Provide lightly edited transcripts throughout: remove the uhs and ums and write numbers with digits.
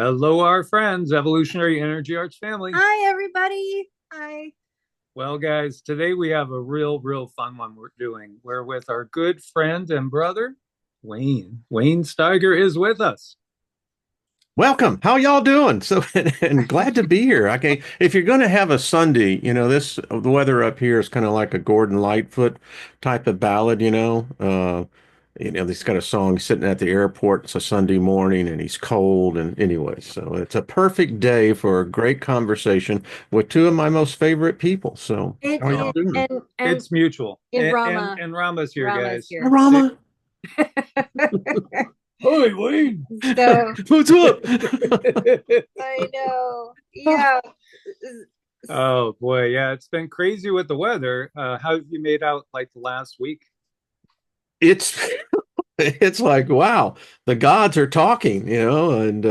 Hello, our friends, Evolutionary Energy Arts family. Hi, everybody. Hi. Well, guys, today we have a real fun one we're doing. We're with our good friend and brother, Wayne. Wayne Steiger is with us. Welcome. How y'all doing? So, and glad to be here. Okay, if you're going to have a Sunday, the weather up here is kind of like a Gordon Lightfoot type of ballad. He's got a song sitting at the airport. It's a Sunday morning, and he's cold. And anyway, so it's a perfect day for a great conversation with two of my most favorite people. So, It how y'all is, doing? and It's mutual. in Rama, And Rama's here, Rama's guys. Hi, here. Rama. Hey, Wayne. So What's up? I know. Yeah. Oh boy, yeah, it's been crazy with the weather. How have you made out like the last week? It's it's like, wow, the gods are talking, and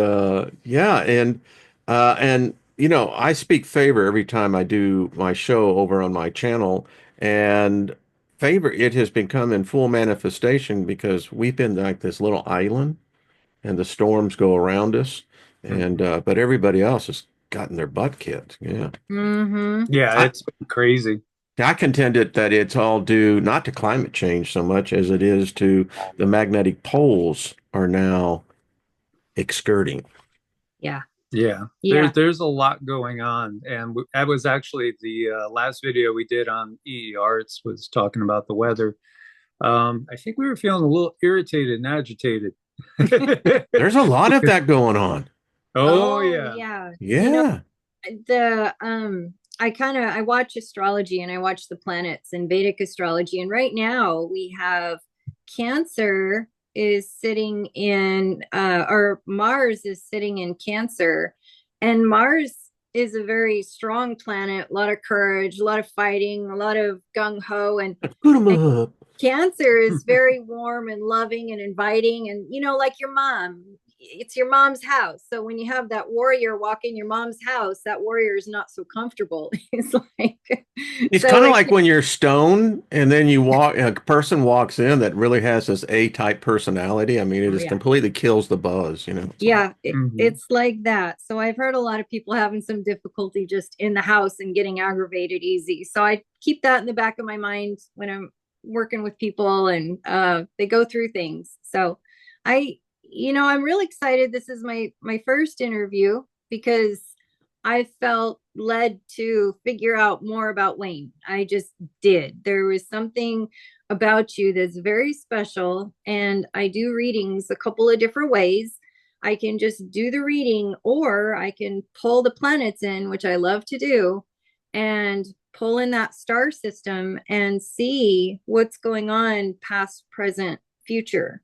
yeah, and I speak favor every time I do my show over on my channel, and favor it has become in full manifestation because we've been like this little island, and the storms go around us, and but everybody else has gotten their butt kicked. Yeah. Mm-hmm. Yeah, I it's been crazy. I contended that it's all due not to climate change so much as it is to the magnetic poles are now excurting. Yeah. Yeah, Yeah. there's a lot going on, and that was actually the last video we did on Arts was talking about the weather. I think we were feeling a little irritated and agitated. There's a lot of that going on. Oh Oh, yeah. yeah. Yeah. The I watch astrology and I watch the planets and Vedic astrology, and right now we have Cancer is sitting in or Mars is sitting in Cancer, and Mars is a very strong planet, a lot of courage, a lot of fighting, a lot of gung-ho, Put 'em and up. Cancer is very warm and loving and inviting, and like your mom, it's your mom's house. So when you have that warrior walk in your mom's house, that warrior is not so comfortable. It's like, It's so kind of it, like when you're stoned and then a person walks in that really has this A-type personality. I mean, it oh just yeah, completely kills the buzz, It's like, yeah, Mhm. it's like that. So I've heard a lot of people having some difficulty just in the house and getting aggravated easy. So I keep that in the back of my mind when I'm working with people and they go through things. So I, I'm really excited. This is my first interview because I felt led to figure out more about Wayne. I just did. There was something about you that's very special, and I do readings a couple of different ways. I can just do the reading, or I can pull the planets in, which I love to do, and pull in that star system and see what's going on past, present, future.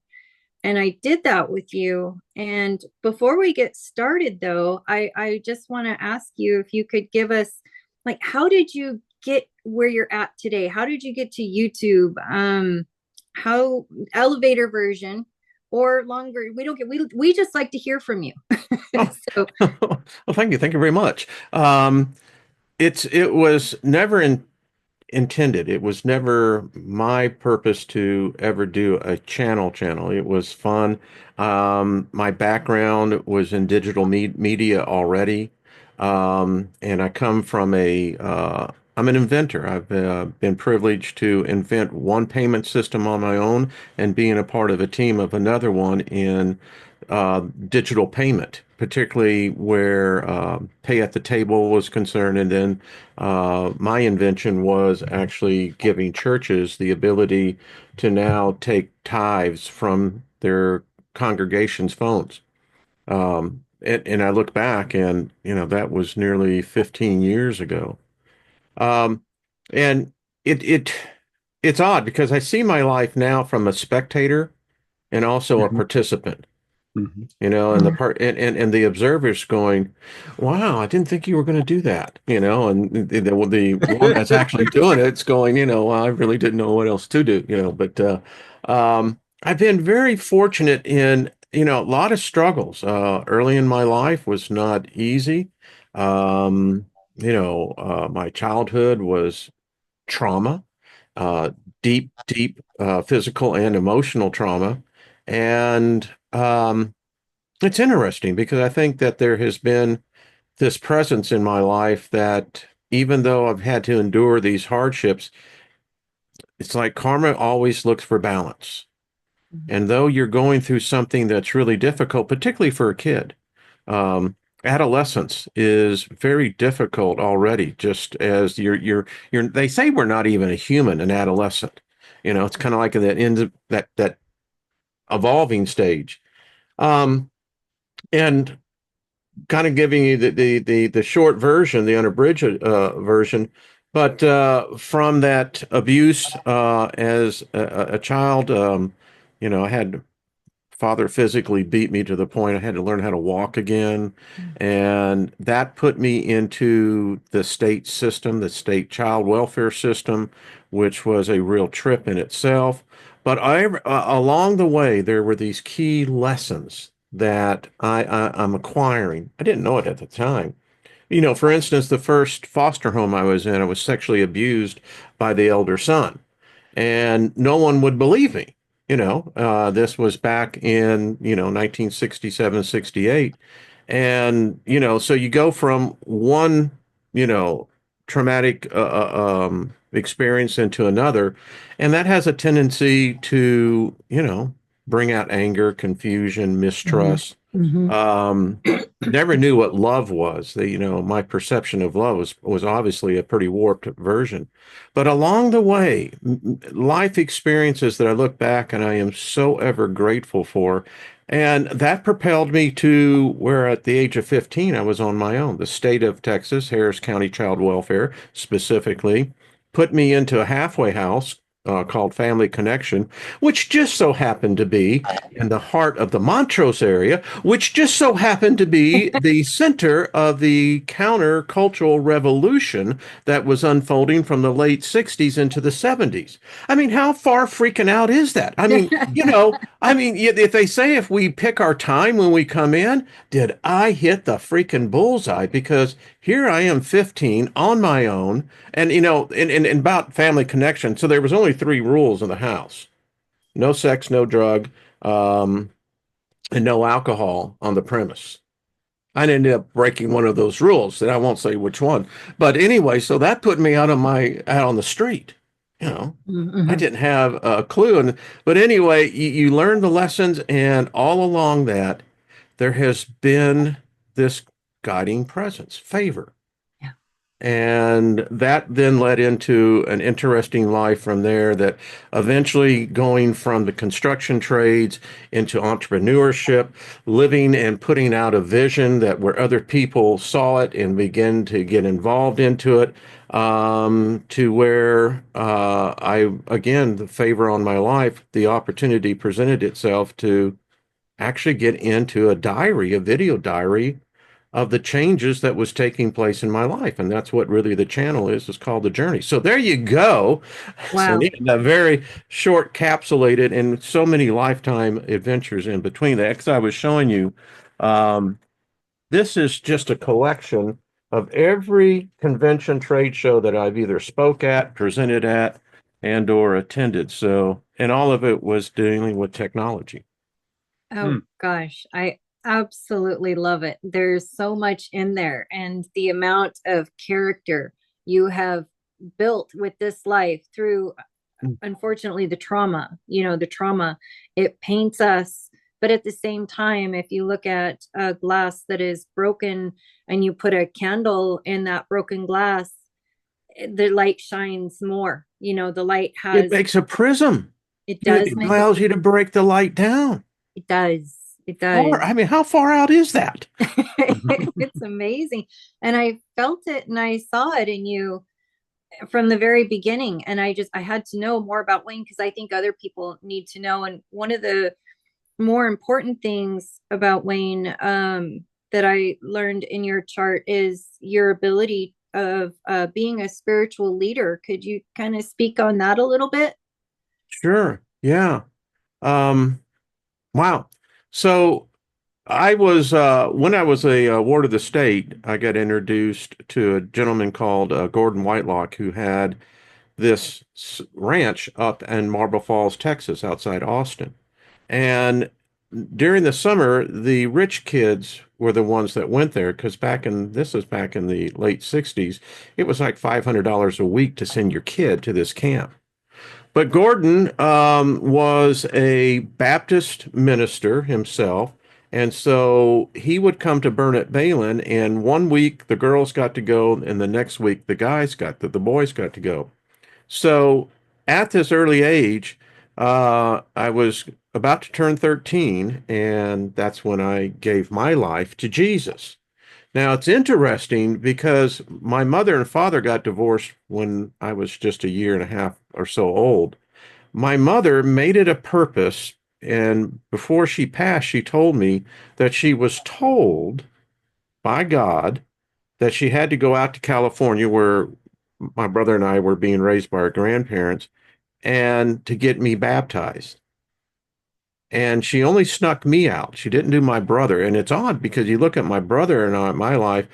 And I did that with you. And before we get started, though, I just want to ask you if you could give us, like, how did you get where you're at today? How did you get to YouTube? How elevator version or longer? We don't get, we just like to hear from you. oh, So, well, thank you. Thank you very much. It was never intended. It was never my purpose to ever do a channel. It was fun. My background was in digital media already. And I come from I'm an inventor. I've been privileged to invent one payment system on my own and being a part of a team of another one in digital payment, particularly where pay at the table was concerned. And then my invention was actually giving churches the ability to now take tithes from their congregations' phones. And I look back and, that was nearly 15 years ago. Um, and it, it, it's odd because I see my life now from a spectator and also a Mhm. participant. Mhm. And the part and the observers going, "Wow, I didn't think you were going to do that," and the one that's actually doing it's going, "Well, I really didn't know what else to do," But I've been very fortunate in, a lot of struggles. Early in my life was not easy. Um, my childhood was trauma, uh, deep physical and emotional trauma, and It's interesting because I think that there has been this presence in my life that even though I've had to endure these hardships, it's like karma always looks for balance. Mhm. And though you're going through something that's really difficult, particularly for a kid, adolescence is very difficult already. Just as they say we're not even a human, an adolescent. You know, it's kind of like in that end that evolving stage. Um, and kind of giving you the short version, the unabridged version. But from that abuse as a child, I had father physically beat me to the point I had to learn how to walk again. And that put me into the state system, the state child welfare system, which was a real trip in itself. But along the way, there were these key lessons that I'm acquiring. I didn't know it at the time. For instance, the first foster home I was in, I was sexually abused by the elder son, and no one would believe me. This was back in, 1967, 68. And, so you go from one, you know, traumatic experience into another, and that has a tendency to, bring out anger, confusion, Mhm. mistrust. Mhm. Um, Never knew what love was. My perception of love was obviously a pretty warped version. But along the way, life experiences that I look back and I am so ever grateful for. And that propelled me to where at the age of 15, I was on my own. The state of Texas, Harris County Child Welfare specifically, put me into a halfway house called Family Connection, which just so happened to be in the heart of the Montrose area, which just so happened to be the center of the countercultural revolution that was unfolding from the late 60s into the 70s. I mean, how far freaking out is that? If they say if we pick our time when we come in, did I hit the freaking bullseye? Because here I am 15 on my own, and and about family connection. So there was only three rules in the house: no sex, no drug, um, and no alcohol on the premise. I ended up breaking one of those rules, and I won't say which one. But anyway, so that put me out on the street. I Mhm. didn't have a clue. But anyway, you learn the lessons, and all along that, there has been this guiding presence, favor. Yeah. And that then led into an interesting life from there, that eventually going from the construction trades into entrepreneurship, living and putting out a vision that where other people saw it and begin to get involved into it, to where again, the favor on my life, the opportunity presented itself to actually get into a diary, a video diary of the changes that was taking place in my life. And that's what really the channel is called The Journey. So there you go. So Wow. a very short capsulated and so many lifetime adventures in between that. 'Cause I was showing you, um, this is just a collection of every convention trade show that I've either spoke at, presented at, and or attended. So, and all of it was dealing with technology. Oh Hmm. gosh, I absolutely love it. There's so much in there, and the amount of character you have built with this life through, unfortunately, the trauma, it paints us. But at the same time, if you look at a glass that is broken and you put a candle in that broken glass, the light shines more. The light It has, makes a prism. it It does make a, allows you to break the light down. it does, it Far, does. I mean, how far out is that? It's amazing. And I felt it and I saw it in you from the very beginning. And I had to know more about Wayne because I think other people need to know. And one of the more important things about Wayne, that I learned in your chart is your ability of being a spiritual leader. Could you kind of speak on that a little bit? Sure. Yeah. Um, wow. So I was when I was a ward of the state, I got introduced to a gentleman called Gordon Whitelock, who had this ranch up in Marble Falls, Texas, outside Austin. And during the summer, the rich kids were the ones that went there because this was back in the late 60s, it was like $500 a week to send your kid to this camp. But Gordon was a Baptist minister himself. And so he would come to Burnett Balin, and one week the girls got to go, and the next week the boys got to go. So at this early age, I was about to turn 13, and that's when I gave my life to Jesus. Now, it's interesting because my mother and father got divorced when I was just a year and a half or so old. My mother made it a purpose, and before she passed, she told me that she was told by God that she had to go out to California, where my brother and I were being raised by our grandparents, and to get me baptized. And she only snuck me out. She didn't do my brother. And it's odd because you look at my brother and my life,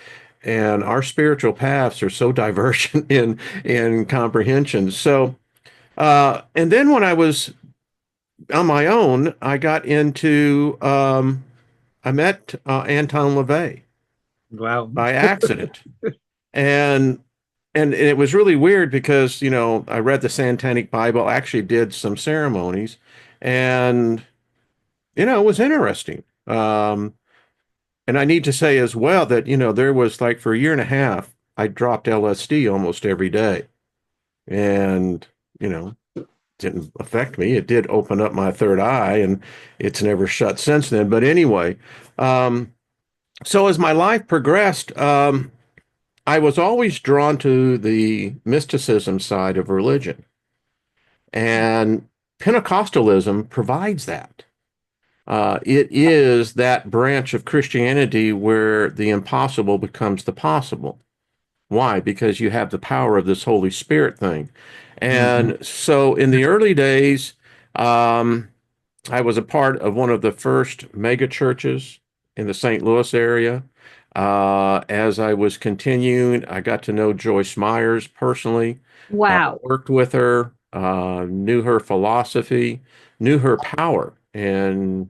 and our spiritual paths are so divergent in comprehension. So, and then when I was on my own, I got into, I met Anton LaVey Wow. by accident. And and it was really weird because, I read the Satanic Bible, actually did some ceremonies, and it was interesting. And I need to say as well that, there was like for a year and a half, I dropped LSD almost every day. And, you know, didn't affect me. It did open up my third eye, and it's never shut since then. But anyway, um, so as my life progressed, I was always drawn to the mysticism side of religion. And Pentecostalism provides that. It is that branch of Christianity where the impossible becomes the possible. Why? Because you have the power of this Holy Spirit thing. Hmm. And so in the early days, um, I was a part of one of the first mega churches in the St. Louis area. As I was continuing, I got to know Joyce Myers personally, Wow. worked with her, knew her philosophy, knew her power, and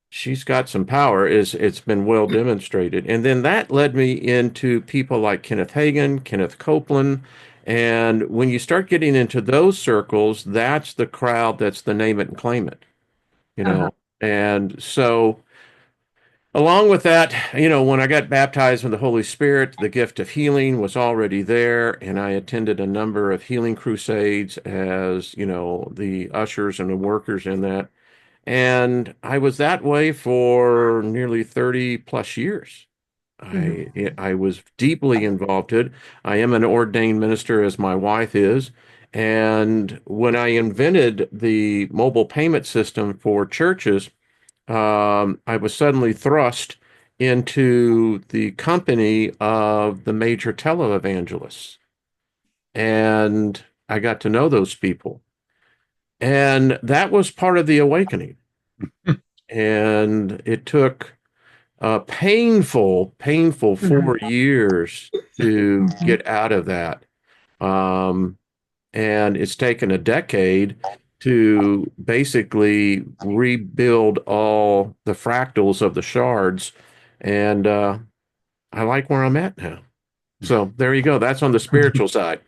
she's got some power. It's been well demonstrated. And then that led me into people like Kenneth Hagin, Kenneth Copeland. And when you start getting into those circles, that's the crowd that's the name it and claim it, you Uh-huh. know. And so along with that, when I got baptized with the Holy Spirit, the gift of healing was already there, and I attended a number of healing crusades as, the ushers and the workers in that. And I was that way for nearly 30 plus years. Mhm. I was deeply involved in it. I am an ordained minister, as my wife is. And when I invented the mobile payment system for churches, I was suddenly thrust into the company of the major televangelists. And I got to know those people. And that was part of the awakening. And it took a painful Mhm. 4 years to get out of that. Um, and it's taken a decade to basically rebuild all the fractals of the shards. And I like where I'm at now. So there you go. That's on the spiritual side.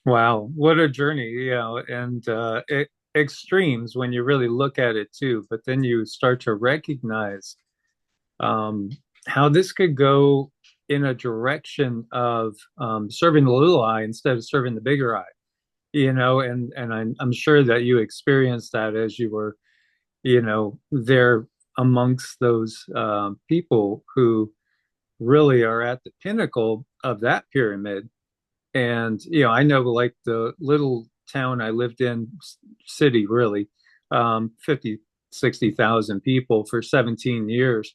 Wow, what a journey, and extremes when you really look at it too. But then you start to recognize um, how this could go in a direction of serving the little eye instead of serving the bigger eye. And I'm sure that you experienced that as you were, there amongst those people who really are at the pinnacle of that pyramid. And I know, like, the little town I lived in, city really, 50 60,000 people for 17 years.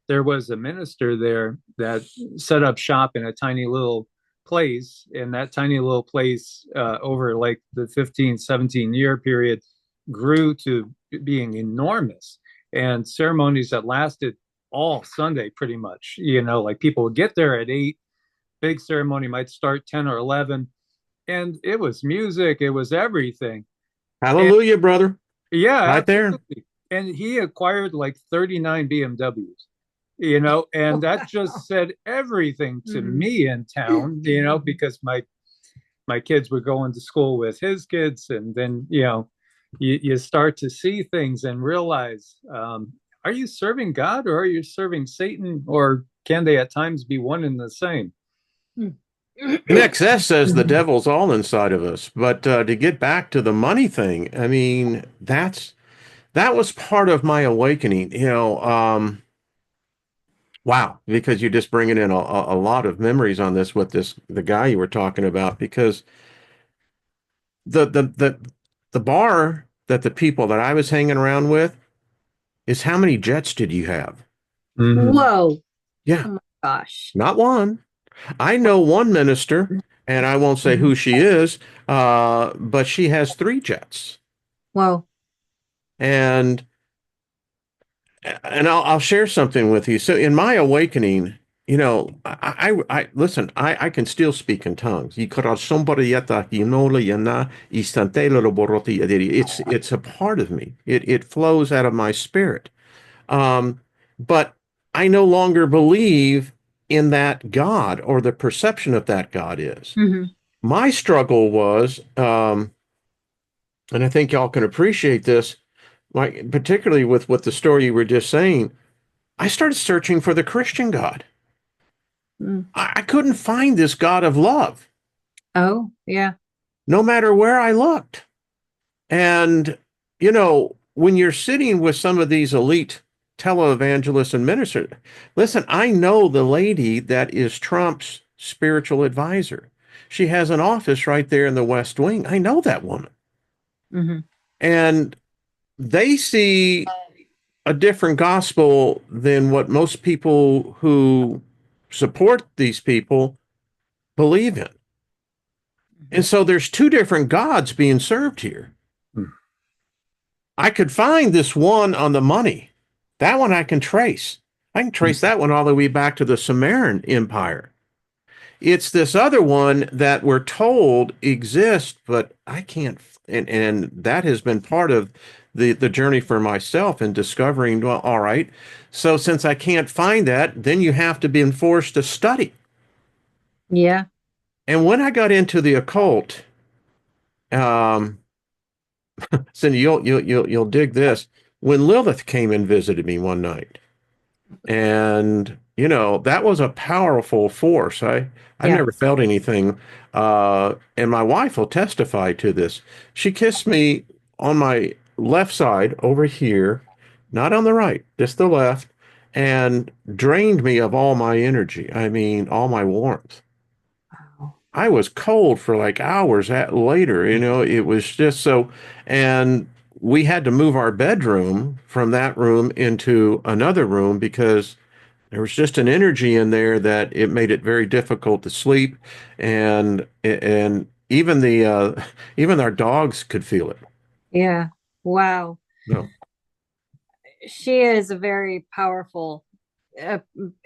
There was a minister there that set up shop in a tiny little place, and that tiny little place, over like the 15 17 year period, grew to being enormous, and ceremonies that lasted all Sunday pretty much. Like, people would get there at 8, big ceremony might start 10 or 11, and it was music, it was everything. And Hallelujah, brother. yeah, Right there. absolutely. and he acquired like 39 BMWs, and that just said everything to Mhm. me in town, because my kids were going to school with his kids, and then you start to see things and realize, are you serving God or are you serving Satan, or can they at times be one and the same? And XS says the devil's all inside of us. But to get back to the money thing, I mean, that was part of my awakening. Wow, because you're just bringing in a lot of memories on this with the guy you were talking about. Because the the the the bar that the people that I was hanging around with is how many jets did you have? Mm-hmm. Whoa. Yeah, Oh my gosh. not one. I know one minister, and I won't say who she is, but she has three jets. Whoa. And I'll share something with you. So in my awakening, I listen. I can still speak in tongues. It's a part of me. It flows out of my spirit. But I no longer believe in that God or the perception of that God is. Hmm. My struggle was, and I think y'all can appreciate this, like particularly with what the story you were just saying. I started searching for the Christian God. Mm. I couldn't find this God of love, Oh, yeah. no matter where I looked. And, when you're sitting with some of these elite televangelists and ministers, listen, I know the lady that is Trump's spiritual advisor. She has an office right there in the West Wing. I know that woman. Hmm. And they see a different gospel than what most people who support these people believe in. And so there's two different gods being served here. I could find this one on the money. That one I can trace. I can trace that one all the way back to the Sumerian Empire. It's this other one that we're told exists, but I can't. And that has been part of the journey for myself in discovering, well, all right. So since I can't find that, then you have to be forced to study. Yeah. And when I got into the occult, um, Cindy, you'll dig this. When Lilith came and visited me one night, and that was a powerful force. I've Yeah. never felt anything, and my wife will testify to this. She kissed me on my left side over here, not on the right, just the left, and drained me of all my energy. I mean, all my warmth. Wow. I was cold for like hours later. It was just so, and we had to move our bedroom from that room into another room because there was just an energy in there that it made it very difficult to sleep, and even even our dogs could feel it. Yeah. Wow. No, She is a very powerful uh,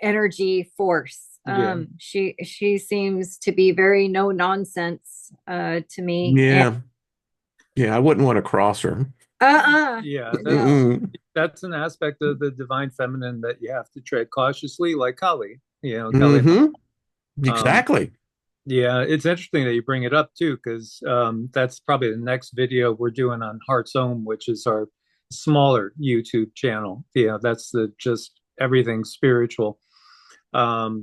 energy force. Yeah. She seems to be very no nonsense to me. And yeah, yeah, I wouldn't want to cross her. Yeah, no. that's an aspect of the divine feminine that you have to tread cautiously, like Kali, Kali. Mm-hmm. Um, Exactly. yeah, it's interesting that you bring it up too, because that's probably the next video we're doing on Heart's Own, which is our smaller YouTube channel. Yeah, that's the just everything spiritual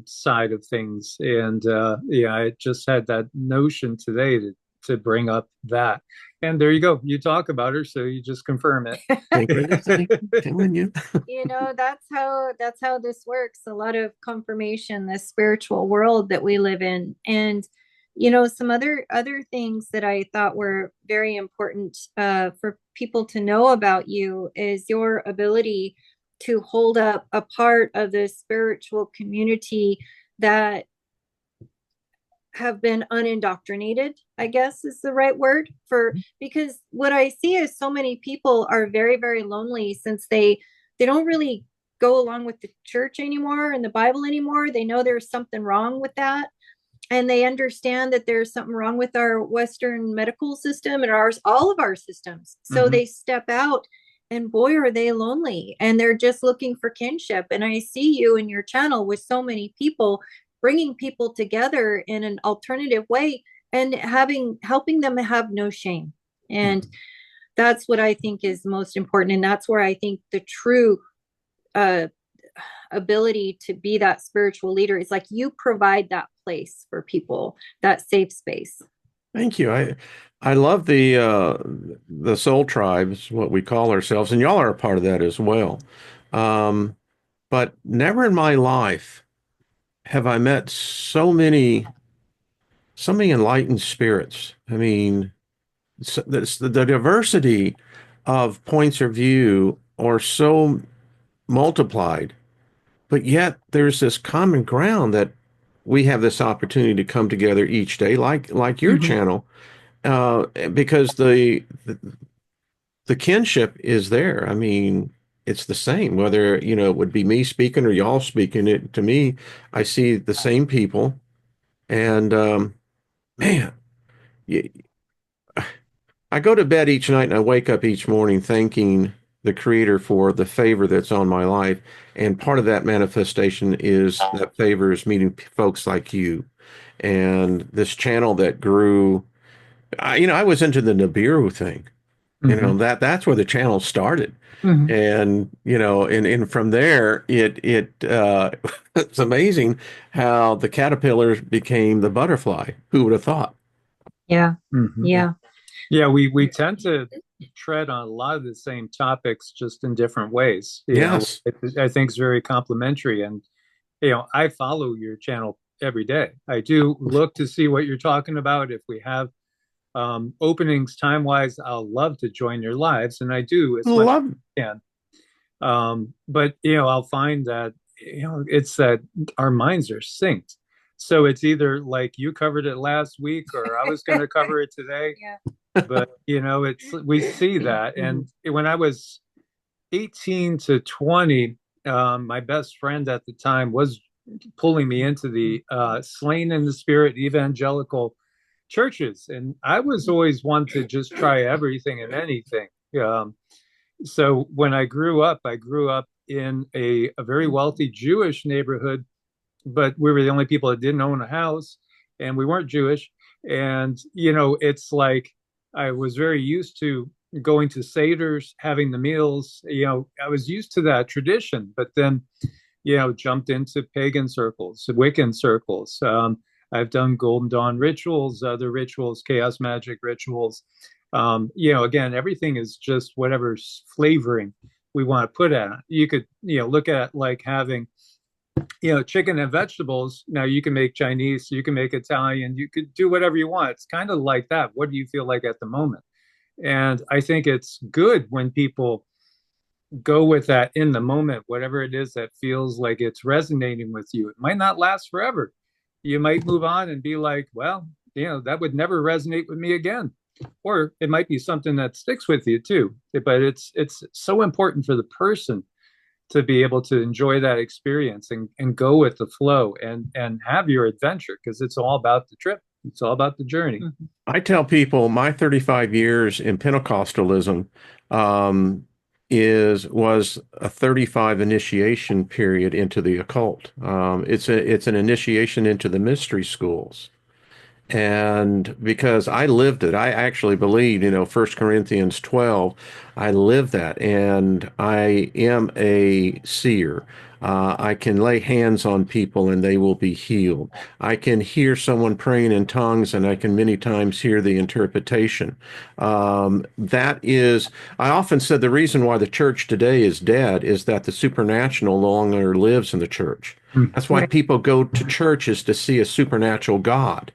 side of things. And yeah, I just had that notion today to bring up that. And there you go. You talk about her, so you just confirm it. Telling you. That's how this works. A lot of confirmation, this spiritual world that we live in. And some other things that I thought were very important for people to know about you is your ability to hold up a part of the spiritual community that have been unindoctrinated, I guess is the right word, for because what I see is so many people are very, very lonely since they don't really go along with the church anymore and the Bible anymore. They know there's something wrong with that, and they understand that there's something wrong with our Western medical system and all of our systems. So Mhm. they step out and boy, are they lonely, and they're just looking for kinship. And I see you in your channel with so many people, bringing people together in an alternative way and helping them have no shame. And that's what I think is most important. And that's where I think the true uh, ability to be that spiritual leader is like you provide that place for people, that safe space. Thank you. I love the soul tribes, what we call ourselves, and y'all are a part of that as well. Um, but never in my life have I met so many enlightened spirits. I mean, the diversity of points of view are so multiplied, but yet there's this common ground that we have this opportunity to come together each day, like your Mhm. channel, because the kinship is there. I mean, it's the same, whether, it would be me speaking or y'all speaking. It to me, I see the same people, and man, y- I go to bed each night and I wake up each morning thanking the Creator for the favor that's on my life. And part of that manifestation is that favor is meeting folks like you and this channel that grew. I was into the Nibiru thing. Mhm. That's where the channel started. Mhm. And and from there it's amazing how the caterpillar became the butterfly. Who would have thought? Yeah. Mhm. Yeah. Yeah, we tend to tread on a lot of the same topics, just in different ways. Yes. I think it's very complementary, and I follow your channel every day. I do look to see what you're talking about. If we have openings time wise, I'll love to join your lives, and I do as much Love. as I can. But I'll find that it's that our minds are synced. So it's either like you covered it last week, or I was going to cover it today. Yeah. But it's we see that. And when I was 18 to 20, my best friend at the time was pulling me into the slain in the spirit evangelical churches, and I was always one to just try everything and anything. So when I grew up in a very wealthy Jewish neighborhood, but we were the only people that didn't own a house, and we weren't Jewish. And it's like I was very used to going to seders, having the meals. I was used to that tradition, but then jumped into pagan circles, Wiccan circles. I've done Golden Dawn rituals, other rituals, chaos magic rituals. Again, everything is just whatever flavoring we want to put at it. You could, look at like having, chicken and vegetables. Now you can make Chinese, you can make Italian, you could do whatever you want. It's kind of like that. What do you feel like at the moment? And I think it's good when people go with that in the moment, whatever it is that feels like it's resonating with you. It might not last forever. You might move on and be like, well, that would never resonate with me again. Or it might be something that sticks with you too. But it's so important for the person to be able to enjoy that experience and go with the flow and have your adventure, because it's all about the trip. It's all about the journey. I tell people my 35 years in Pentecostalism um, was a 35 initiation period into the occult. It's an initiation into the mystery schools. And because I lived it, I actually believe, 1 Corinthians 12, I live that. And I am a seer. I can lay hands on people and they will be healed. I can hear someone praying in tongues and I can many times hear the interpretation. That is, I often said the reason why the church today is dead is that the supernatural no longer lives in the church. That's why Right. people go to churches to see a supernatural God.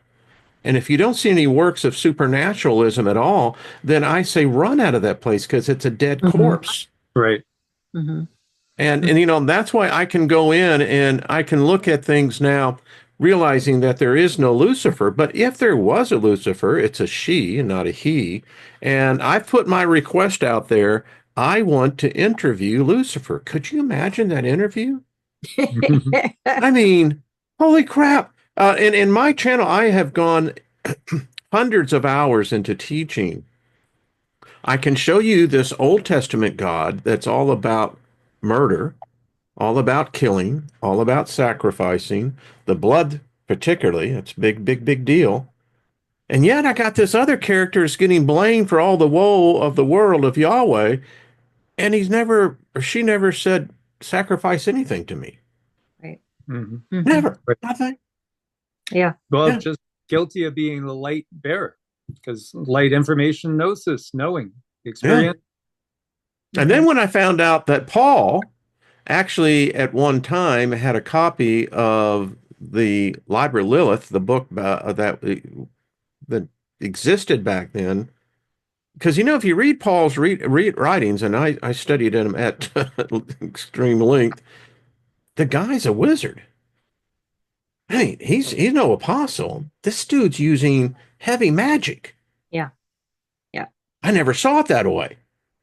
And if you don't see any works of supernaturalism at all, then I say run out of that place because it's a dead Mhm. corpse. Right. Mhm. And that's why I can go in and I can look at things now, realizing that there is no Lucifer. But if there was a Lucifer, it's a she and not a he. And I put my request out there. I want to interview Lucifer. Could you imagine that interview? I mean, holy crap. And in my channel, I have gone hundreds of hours into teaching I can show you this Old Testament God that's all about murder, all about killing, all about sacrificing, the blood particularly. It's big, big, big deal. And yet I got this other character that's getting blamed for all the woe of the world of Yahweh, and he's never, or she never said, sacrifice anything to me. Right. Mhm. Never. Right. Nothing. Yeah. Well, Yeah. just guilty of being the light bearer, because light information gnosis, knowing, Yeah. experience. And then when I found out that Paul actually at one time had a copy of the Liber Lilith, the book that existed back then, because if you read Paul's writings, and I studied him at extreme length, the guy's a wizard. I mean, he's no apostle. This dude's using heavy magic. Yeah. Yeah. I never saw it that way.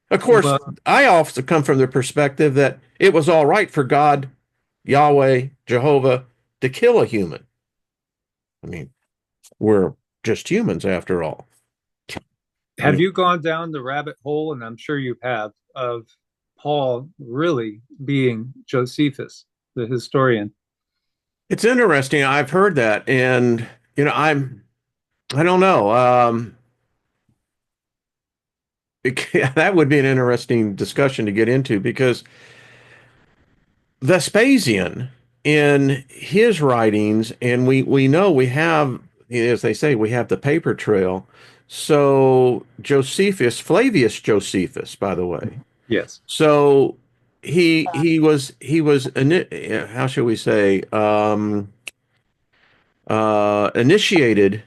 Of course, Well, I also come from the perspective that it was all right for God, Yahweh, Jehovah, to kill a human. I mean, we're just humans after all. have you gone down the rabbit hole, and I'm sure you have, of Paul really being Josephus, the historian? It's interesting. I've heard that, and I don't know. That would be an interesting discussion to get into because Vespasian, in his writings, and we know we have, as they say, we have the paper trail. So Josephus, Flavius Josephus, by the way. Yes. So he was how should we say initiated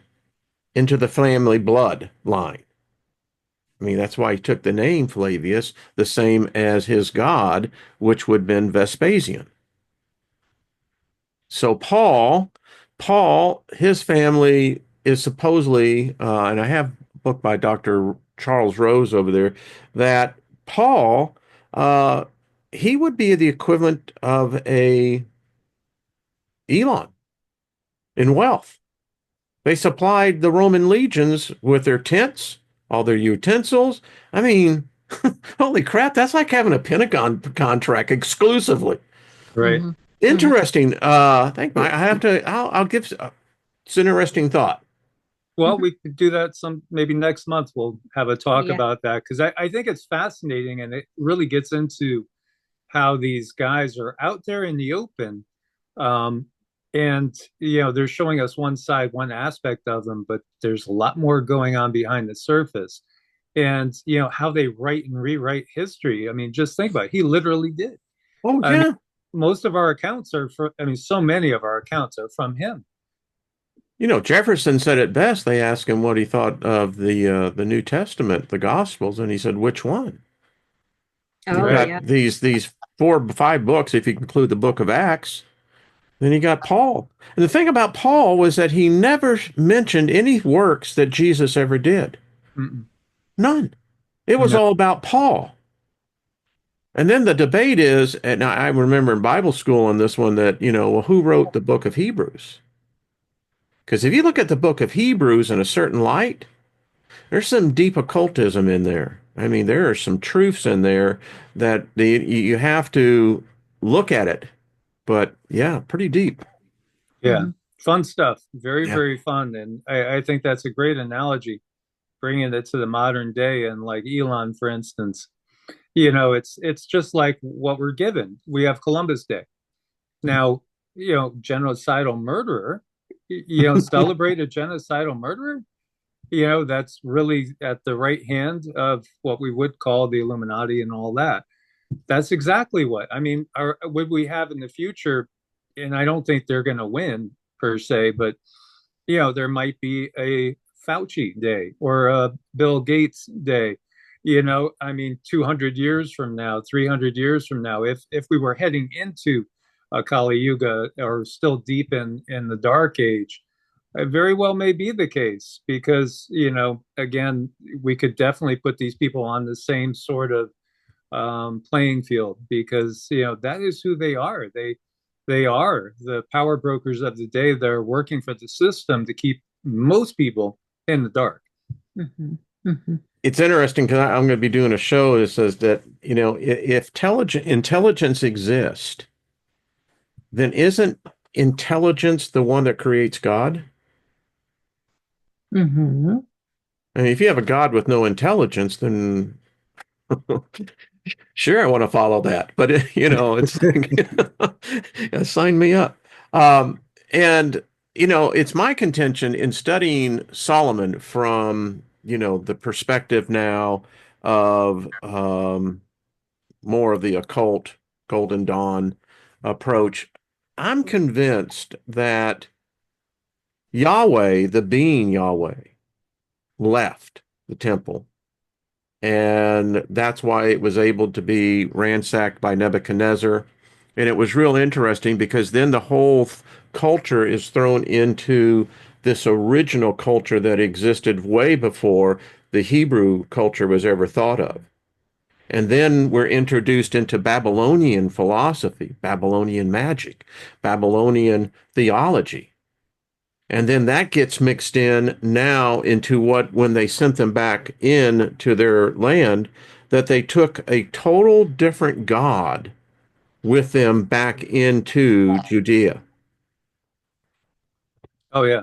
into the family blood line. I mean, that's why he took the name Flavius, the same as his god, which would have been Vespasian. So his family is supposedly, and I have a book by Dr. Charles Rose over there, that Paul, uh, he would be the equivalent of a Elon in wealth. They supplied the Roman legions with their tents, all their utensils. I mean, holy crap, that's like having a Pentagon contract exclusively. Right. Mm-hmm. Mm-hmm. Interesting. Thank you. I'll give it's an interesting thought. Well, we could do that maybe next month. We'll have a talk Yeah. about that, because I think it's fascinating, and it really gets into how these guys are out there in the open. Um, and, they're showing us one side, one aspect of them, but there's a lot more going on behind the surface. And, how they write and rewrite history. I mean, just think about it. He literally did. Oh I mean, yeah. most of our accounts are so many of our accounts are from him. Jefferson said it best. They asked him what he thought of the New Testament, the Gospels, and he said, "Which one?" You've Oh, Right. yeah. got these 4 5 books, if you include the book of Acts. Then you got Paul. And the thing about Paul was that he never mentioned any works that Jesus ever did. Mm-mm. None. It was No. all about Paul. And then the debate is, and I remember in Bible school on this one that, well, who wrote the book of Hebrews? Because if you look at the book of Hebrews in a certain light, there's some deep occultism in there. I mean, there are some truths in there that you have to look at it. But yeah, pretty deep. Yeah. Mm-hmm. Fun stuff. Very, Yeah. very fun. And I think that's a great analogy, bringing it to the modern day. And like Elon, for instance, it's just like what we're given. We have Columbus Day. Now, genocidal murderer, celebrate a genocidal murderer, that's really at the right hand of what we would call the Illuminati and all that. That's exactly what I mean. Would we have in the future? And I don't think they're going to win per se, but there might be a Fauci day or a Bill Gates day. I mean, 200 years from now, 300 years from now, if we were heading into a Kali Yuga or still deep in the Dark Age, it very well may be the case, because again, we could definitely put these people on the same sort of playing field, because that is who they are. They are the power brokers of the day. They're working for the system to keep most people in the dark. Mm-hmm. Mm-hmm. it's interesting because I'm going to be doing a show that says that, if intelligence exists, then isn't intelligence the one that creates God? Hmm. I mean, if you have a God with no intelligence, then sure, I want to follow that. But, it's like, yeah, sign me up. And, it's my contention in studying Solomon from, the perspective now of more of the occult, Golden Dawn approach. I'm convinced that Yahweh, the being Yahweh, left the temple. And that's why it was able to be ransacked by Nebuchadnezzar. And it was real interesting because then the whole culture is thrown into this original culture that existed way before the Hebrew culture was ever thought of. And then we're introduced into Babylonian philosophy, Babylonian magic, Babylonian theology. And then that gets mixed in now into what, when they sent them back in to their land, that they took a total different God with them back into Judea. Oh yeah.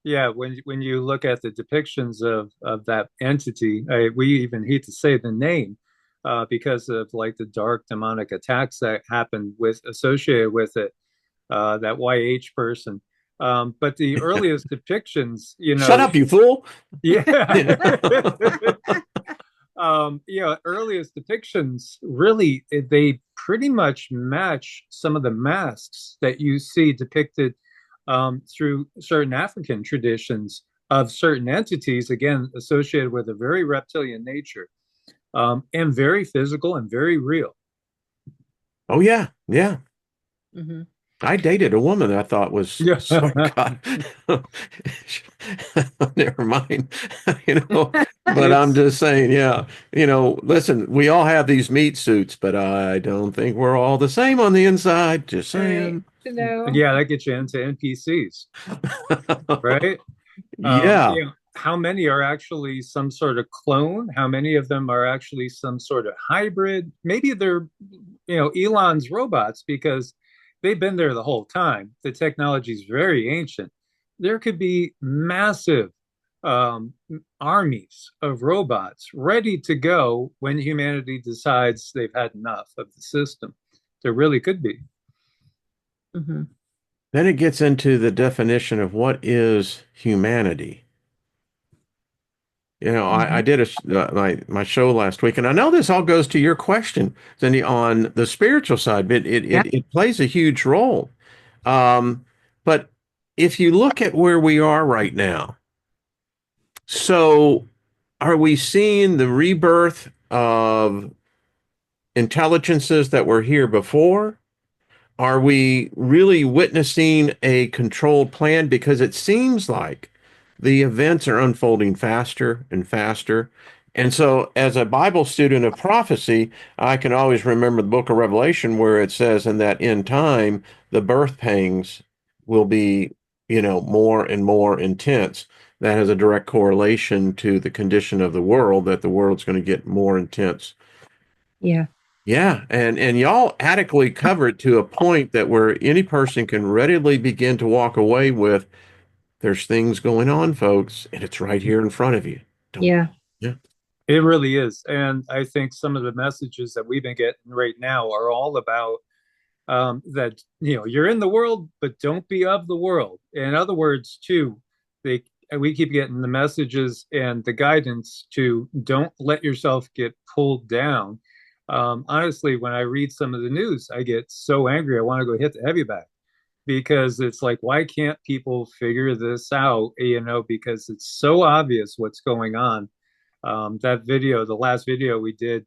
Yeah, when you look at the depictions of that entity, we even hate to say the name because of like the dark demonic attacks that happened with associated with it, that YH person. But the earliest depictions, Shut up, you fool. yeah, earliest depictions really they pretty much match some of the masks that you see depicted through certain African traditions of certain entities, again associated with a very reptilian nature, and very physical and very real. Oh, yeah. Yeah. Hmm. I dated a woman I thought was Yeah. sort of God. Never mind. But I'm It's just saying, yeah, listen, we all have these meat suits, but I don't think we're all the same on the inside. Just Right. saying. No. yeah, that gets you into NPCs, right? Yeah. How many are actually some sort of clone? How many of them are actually some sort of hybrid? Maybe they're, Elon's robots because they've been there the whole time. The technology is very ancient. There could be massive um, armies of robots ready to go when humanity decides they've had enough of the system. There really could be. Hmm. Then it gets into the definition of what is humanity. I Hmm. did my show last week, and I know this all goes to your question, Cindy, on the spiritual side, but Yeah. it plays a huge role. But if you look at where we are right now, so are we seeing the rebirth of intelligences that were here before? Are we really witnessing a controlled plan? Because it seems like the events are unfolding faster and faster. And so, as a Bible student of prophecy, I can always remember the book of Revelation where it says, in that end time, the birth pangs will be, more and more intense. That has a direct correlation to the condition of the world, that the world's going to get more intense. Yeah. Yeah, and y'all adequately cover it to a point that where any person can readily begin to walk away with, there's things going on, folks, and it's right here in front of you. Don't, Yeah. yeah. It really is. And I think some of the messages that we've been getting right now are all about that, you're in the world, but don't be of the world. In other words, too, they we keep getting the messages and the guidance to don't let yourself get pulled down. Honestly, when I read some of the news, I get so angry. I want to go hit the heavy bag because it's like, why can't people figure this out? Because it's so obvious what's going on. That video, the last video we did,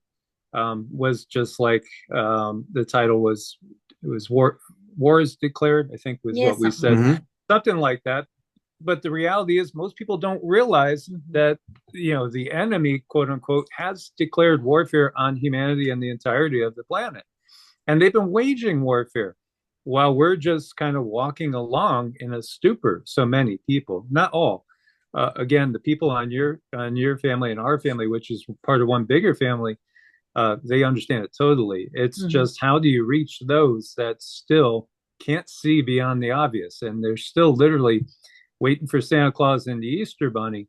was just like the title was, it was war is declared, I think was Yeah. what we Something said, like Hmm. that. something like that. But the reality is most people don't realize Hmm. that the enemy, quote unquote, has declared warfare on humanity and the entirety of the planet, and they've been waging warfare while we're just kind of walking along in a stupor. So many people, not all, again, the people on your family and our family, which is part of one bigger family, they understand it totally. It's Mhm. just how do you reach those that still can't see beyond the obvious, and they're still literally waiting for Santa Claus and the Easter Bunny,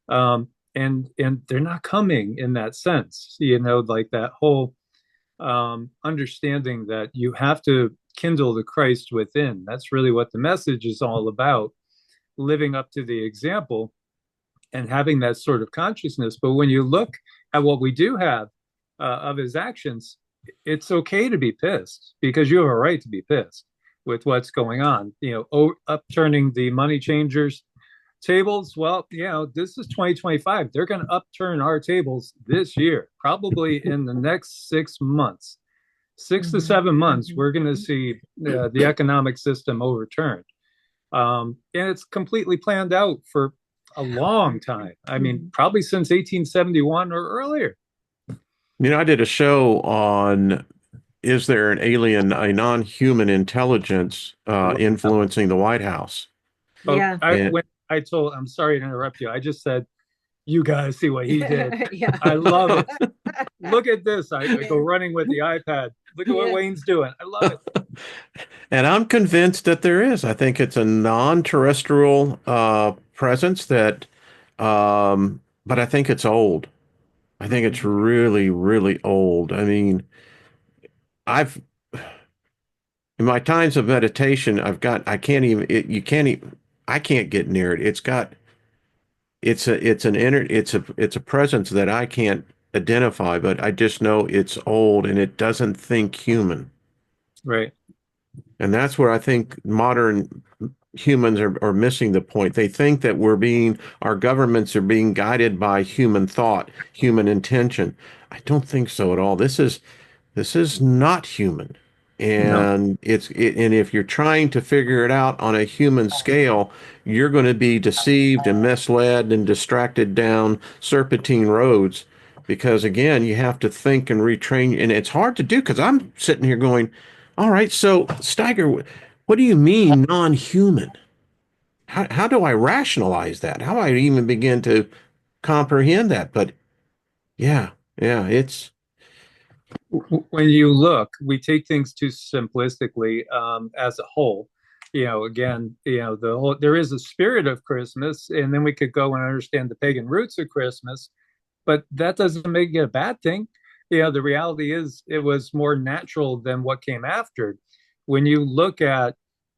and they're not coming in that sense. Like that whole understanding that you have to kindle the Christ within. That's really what the message is all about, living up to the example and having that sort of consciousness. But when you look at what we do have of his actions, it's okay to be pissed because you have a right to be pissed with what's going on. Upturning the money changers tables. Well, this is 2025. They're going to upturn our tables this year, probably in the next 6 months. 6 to 7 months, we're going to see the economic system overturned. And it's completely planned out for a long time. I mean, probably since 1871 or earlier. I did a show on, is there an alien, a non-human intelligence Wow. influencing the White House? Oh, Yeah. I And when I told, I'm sorry to interrupt you. I just said, you guys see what he did. Yeah. I love it. Look at this. I go running with the iPad. Look at what Yeah. Wayne's doing. I love it. and I'm convinced that there is. I think it's a non-terrestrial presence but I think it's old. I think it's Mhm. really, really old. I mean, I've in my times of meditation, I can't even, you can't even, I can't get near it. It's a presence that I can't identify, but I just know it's old and it doesn't think human. Right. And that's where I think modern humans are missing the point. They think that our governments are being guided by human thought, human intention. I don't think so at all. This is not human. No. And if you're trying to figure it out on a human scale, you're going to be deceived and misled and distracted down serpentine roads because again, you have to think and retrain, and it's hard to do because I'm sitting here going, all right, so Steiger, what do you mean non-human? How do I rationalize that? How do I even begin to comprehend that? But yeah, yeah, it's When you look, we take things too simplistically as a whole. Again, there is a spirit of Christmas, and then we could go and understand the pagan roots of Christmas, but that doesn't make it a bad thing. The reality is it was more natural than what came after. When you look at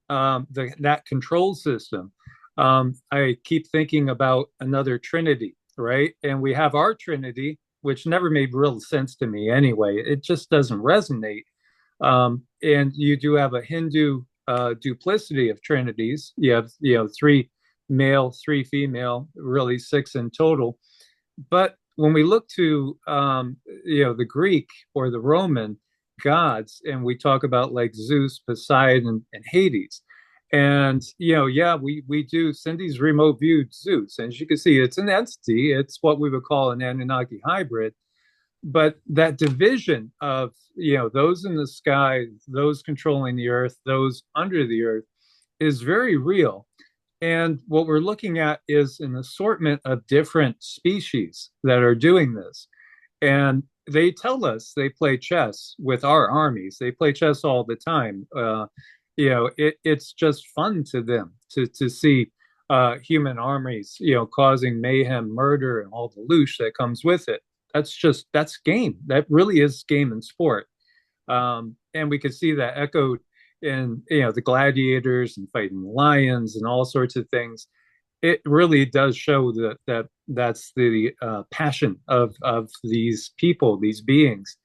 that control system, I keep thinking about another Trinity, right? And we have our Trinity, which never made real sense to me anyway. It just doesn't resonate. And you do have a Hindu duplicity of trinities. You have, three male, three female, really six in total. But when we look to the Greek or the Roman gods, and we talk about like Zeus, Poseidon, and Hades, and yeah, we do. Cindy's remote viewed Zeus, and as you can see, it's an entity. It's what we would call an Anunnaki hybrid. But that division of those in the sky, those controlling the earth, those under the earth, is very real. And what we're looking at is an assortment of different species that are doing this. And they tell us they play chess with our armies. They play chess all the time. It's just fun to them to see human armies, causing mayhem, murder, and all the loosh that comes with it. That's game. That really is game and sport. And we could see that echoed in the gladiators and fighting lions and all sorts of things. It really does show that's the passion of these people, these beings.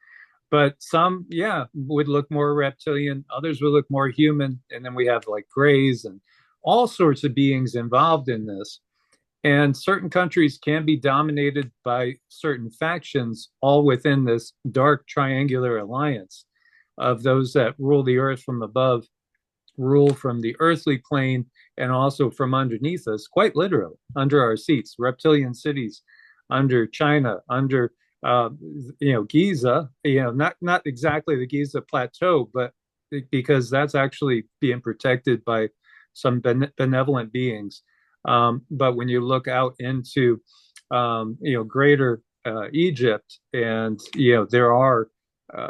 But some, yeah, would look more reptilian. Others would look more human. And then we have like grays and all sorts of beings involved in this. And certain countries can be dominated by certain factions, all within this dark triangular alliance of those that rule the earth from above, rule from the earthly plane, and also from underneath us, quite literally, under our seats, reptilian cities, under China, under Giza, not exactly the Giza plateau, but because that's actually being protected by some benevolent beings. But when you look out into, greater Egypt, and, there are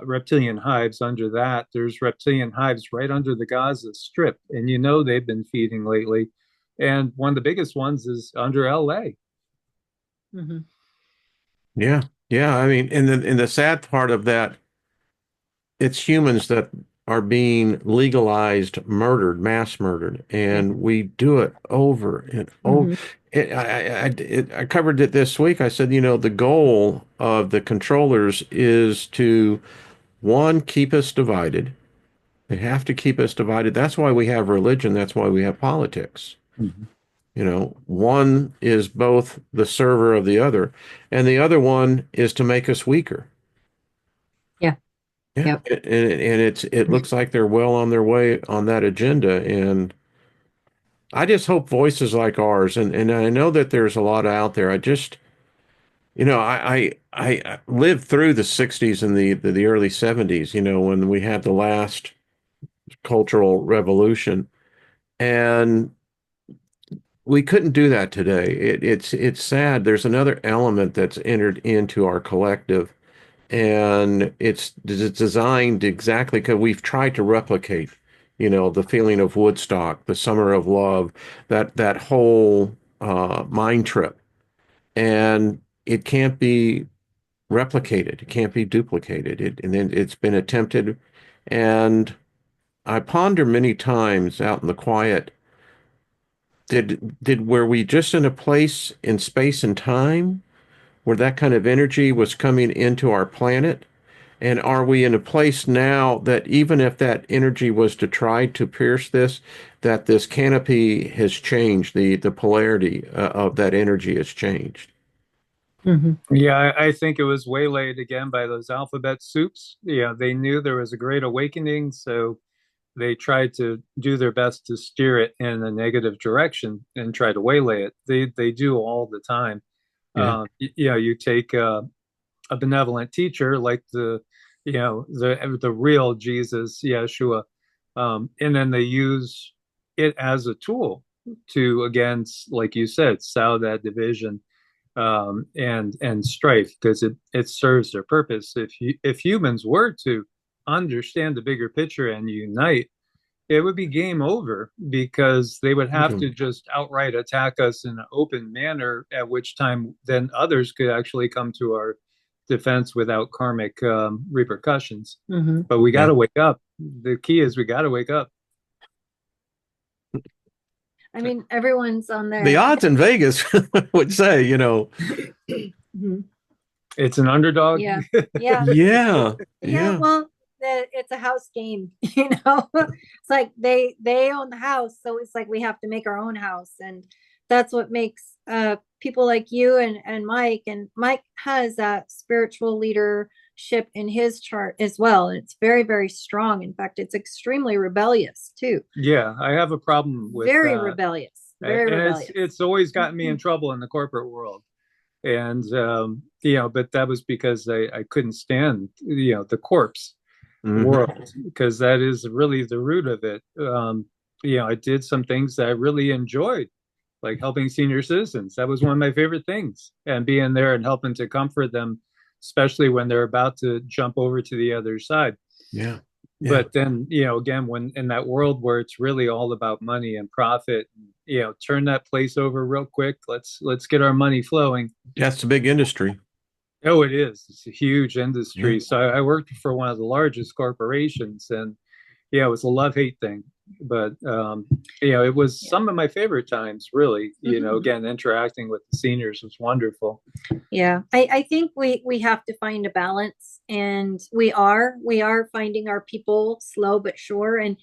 reptilian hives under that. There's reptilian hives right under the Gaza Strip, and they've been feeding lately. And one of the biggest ones is under LA. Mm-hmm. Yeah. Yeah. I mean, and the sad part of that, it's humans that are being legalized, murdered, mass murdered, Yeah. and we do it over and over. Mm-hmm. I covered it this week. I said, the goal of the controllers is to, one, keep us divided. They have to keep us divided. That's why we have religion. That's why we have politics. Mhm. One is both the server of the other, and the other one is to make us weaker. Yeah. Yeah, Yep. and it looks like they're well on their way on that agenda, and I just hope voices like ours, and I know that there's a lot out there. I just, I lived through the '60s and the early '70s, when we had the last cultural revolution, and we couldn't do that today. It's sad. There's another element that's entered into our collective, and it's designed exactly because we've tried to replicate, the feeling of Woodstock, the Summer of Love, that whole mind trip, and it can't be replicated. It can't be duplicated. And then it's been attempted, and I ponder many times out in the quiet. Did were we just in a place in space and time where that kind of energy was coming into our planet? And are we in a place now that even if that energy was to try to pierce this, that this canopy has changed, the polarity of that energy has changed? Mm-hmm. Yeah, I think it was waylaid again by those alphabet soups. Yeah, they knew there was a great awakening, so they tried to do their best to steer it in a negative direction and try to waylay it. They do all the time. Yeah. You take a benevolent teacher like the real Jesus, Yeshua, and then they use it as a tool to, again, like you said, sow that division, and strife, because it serves their purpose. If humans were to understand the bigger picture and unite, it would be game over, because they would have to Freedom. just outright attack us in an open manner, at which time then others could actually come to our defense without karmic repercussions. Mm-hmm. But we got Yeah. to wake up. The key is we got to wake up. I mean, everyone's on The their. odds in Vegas would say, Mhm. It's an underdog. Yeah. Yeah. yeah, Yeah. yeah. Well, it's a house game, It's like they own the house, so it's like we have to make our own house, and that's what makes people like you and Mike. And Mike has that spiritual leadership in his chart as well. It's very, very strong. In fact, it's extremely rebellious too. Yeah, I have a problem with Very that. rebellious. Very And it's rebellious. it's always gotten me in trouble in the corporate world. And but that was because I couldn't stand the corpse Hmm. world, because that is really the root of it. I did some things that I really enjoyed, like helping senior citizens. That was one of my favorite things, and being there and helping to comfort them, especially when they're about to jump over to the other side. Yeah, yeah. But then, again, when in that world where it's really all about money and profit, turn that place over real quick. Let's get our money flowing. That's the big industry. Oh, it is. It's a huge Yeah. industry. So I worked for one of the largest corporations, and yeah, it was a love-hate thing. But it was some of my favorite times, really. Again, interacting with the seniors was wonderful. Yeah, I think we have to find a balance, and we are finding our people slow but sure. And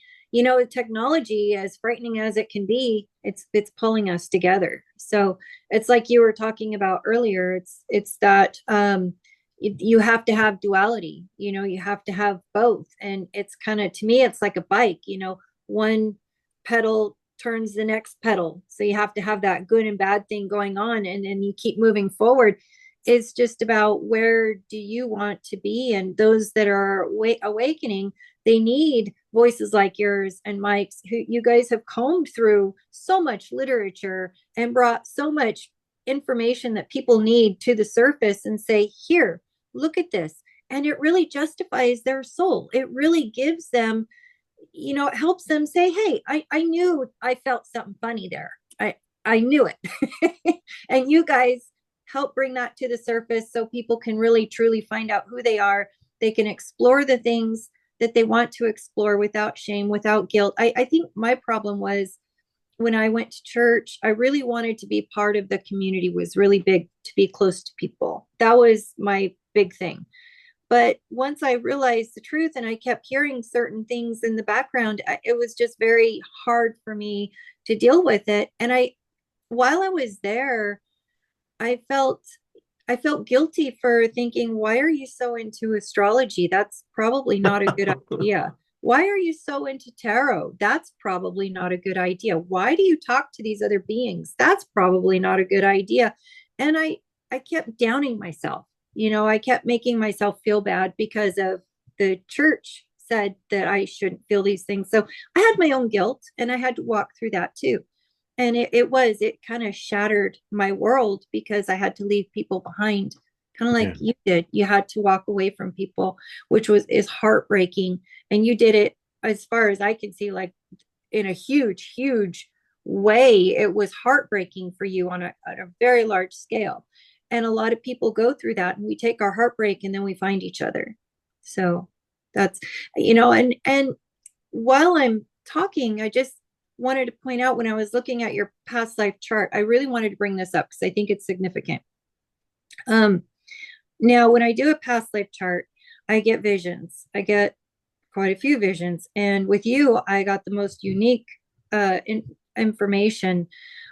technology, as frightening as it can be, it's pulling us together. So it's like you were talking about earlier. It's that you have to have duality. You have to have both, and it's kind of, to me, it's like a bike. One pedal turns the next pedal, so you have to have that good and bad thing going on, and then you keep moving forward. It's just about, where do you want to be? And those that are awakening, They need voices like yours and Mike's, who you guys have combed through so much literature and brought so much information that people need to the surface and say, here, look at this. And it really justifies their soul. It really gives them, it helps them say, hey, I knew I felt something funny there. I knew it. And you guys help bring that to the surface so people can really truly find out who they are. They can explore the things that they want to explore without shame, without guilt. I think my problem was when I went to church, I really wanted to be part of the community, was really big to be close to people. That was my big thing. But once I realized the truth and I kept hearing certain things in the background, it was just very hard for me to deal with it. And while I was there, I felt I felt guilty for thinking, why are you so into astrology? That's probably not a good idea. Why are you so into tarot? That's probably not a good idea. Why do you talk to these other beings? That's probably not a good idea. And I kept downing myself. I kept making myself feel bad because of the church said that I shouldn't feel these things. So I had my own guilt and I had to walk through that too. And it kind of shattered my world because I had to leave people behind, kind of like Yeah. you did. You had to walk away from people, which is heartbreaking. And you did it, as far as I can see, like in a huge, huge way. It was heartbreaking for you on a very large scale. And a lot of people go through that, and we take our heartbreak and then we find each other. So that's, and while I'm talking, I just wanted to point out, when I was looking at your past life chart, I really wanted to bring this up because I think it's significant. Um, Now, when I do a past life chart, I get visions. I get quite a few visions. And with you, I got the most unique information.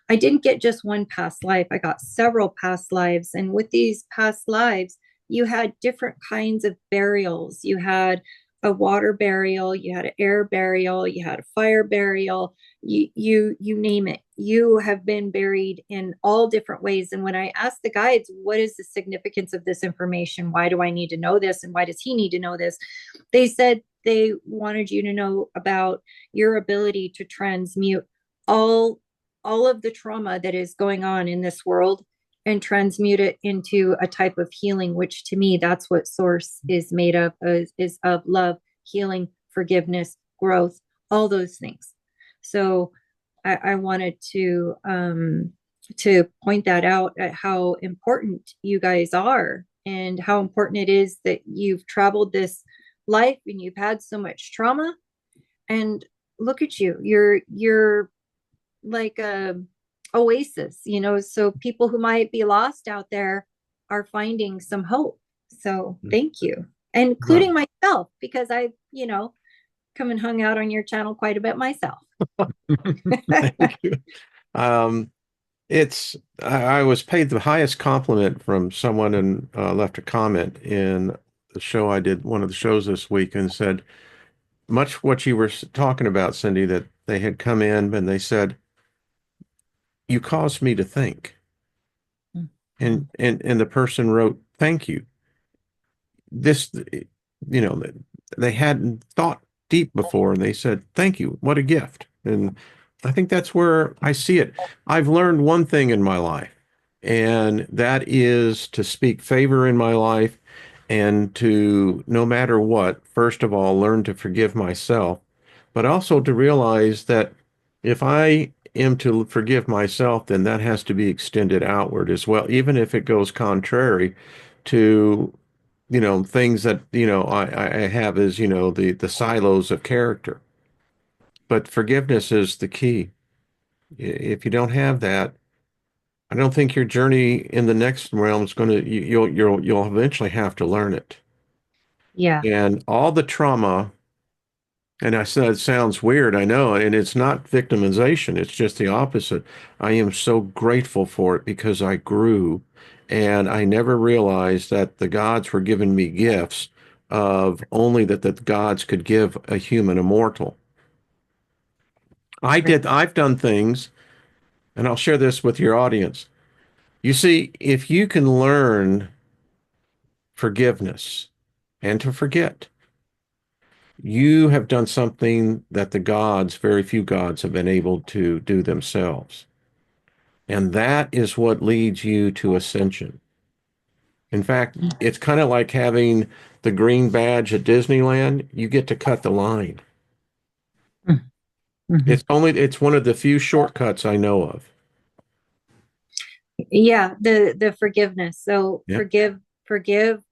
I didn't get just one past life, I got several past lives. And with these past lives, you had different kinds of burials. You had a water burial, you had an air burial, you had a fire burial, you name it. You have been buried in all different ways. And when I asked the guides, what is the significance of this information? Why do I need to know this? And why does he need to know this? They said they wanted you to know about your ability to transmute all all of the trauma that is going on in this world and transmute it into a type of healing, which to me, that's what source is made of, is of love, healing, forgiveness, growth, all those things. So I wanted to point that out, at how important you guys are and how important it is that you've traveled this life and you've had so much trauma. And look at you, you're like a oasis, so people who might be lost out there are finding some hope. So thank you, including Well, myself, because I, come and hung out on your channel quite a bit myself. thank you. Um, I was paid the highest compliment from someone, and left a comment in the show I did, one of the shows this week, and said much what you were talking about, Cindy, that they had come in and they said, "You caused me to think," and the person wrote, "Thank you." This, you know, they hadn't thought deep before, and they said, "Thank you. What a gift." And I think that's where I see it. I've learned one thing in my life, and that is to speak favor in my life and to, no matter what, first of all, learn to forgive myself, but also to realize that if I am to forgive myself, then that has to be extended outward as well, even if it goes contrary to, things that, I have as, the silos of character. But forgiveness is the key. If you don't have that, I don't think your journey in the next realm is going to, you'll eventually have to learn it. Yeah. And all the trauma, and I said it sounds weird, I know, and it's not victimization, it's just the opposite. I am so grateful for it because I grew, and I never realized that the gods were giving me gifts of only that the gods could give a human immortal. I've done things, and I'll share this with your audience. You see, if you can learn forgiveness and to forget, you have done something that the gods, very few gods, have been able to do themselves. And that is what leads you to ascension. In fact, it's kind of like having the green badge at Disneyland. You get to cut the line. Mhm. It's one of the few shortcuts I know of. Yeah, the forgiveness. So Yep. forgive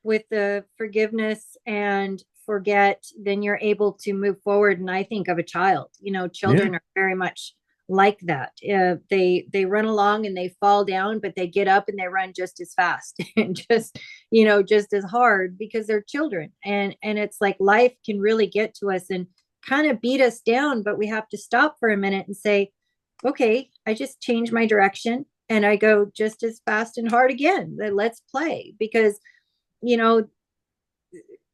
with the forgiveness and forget, then you're able to move forward. And I think of a child, Yeah. children are very much like that. They run along and they fall down, but they get up and they run just as fast and just as hard because they're children. And it's like life can really get to us and kind of beat us down, but we have to stop for a minute and say, okay, I just changed my direction and I go just as fast and hard again. Let's play because you know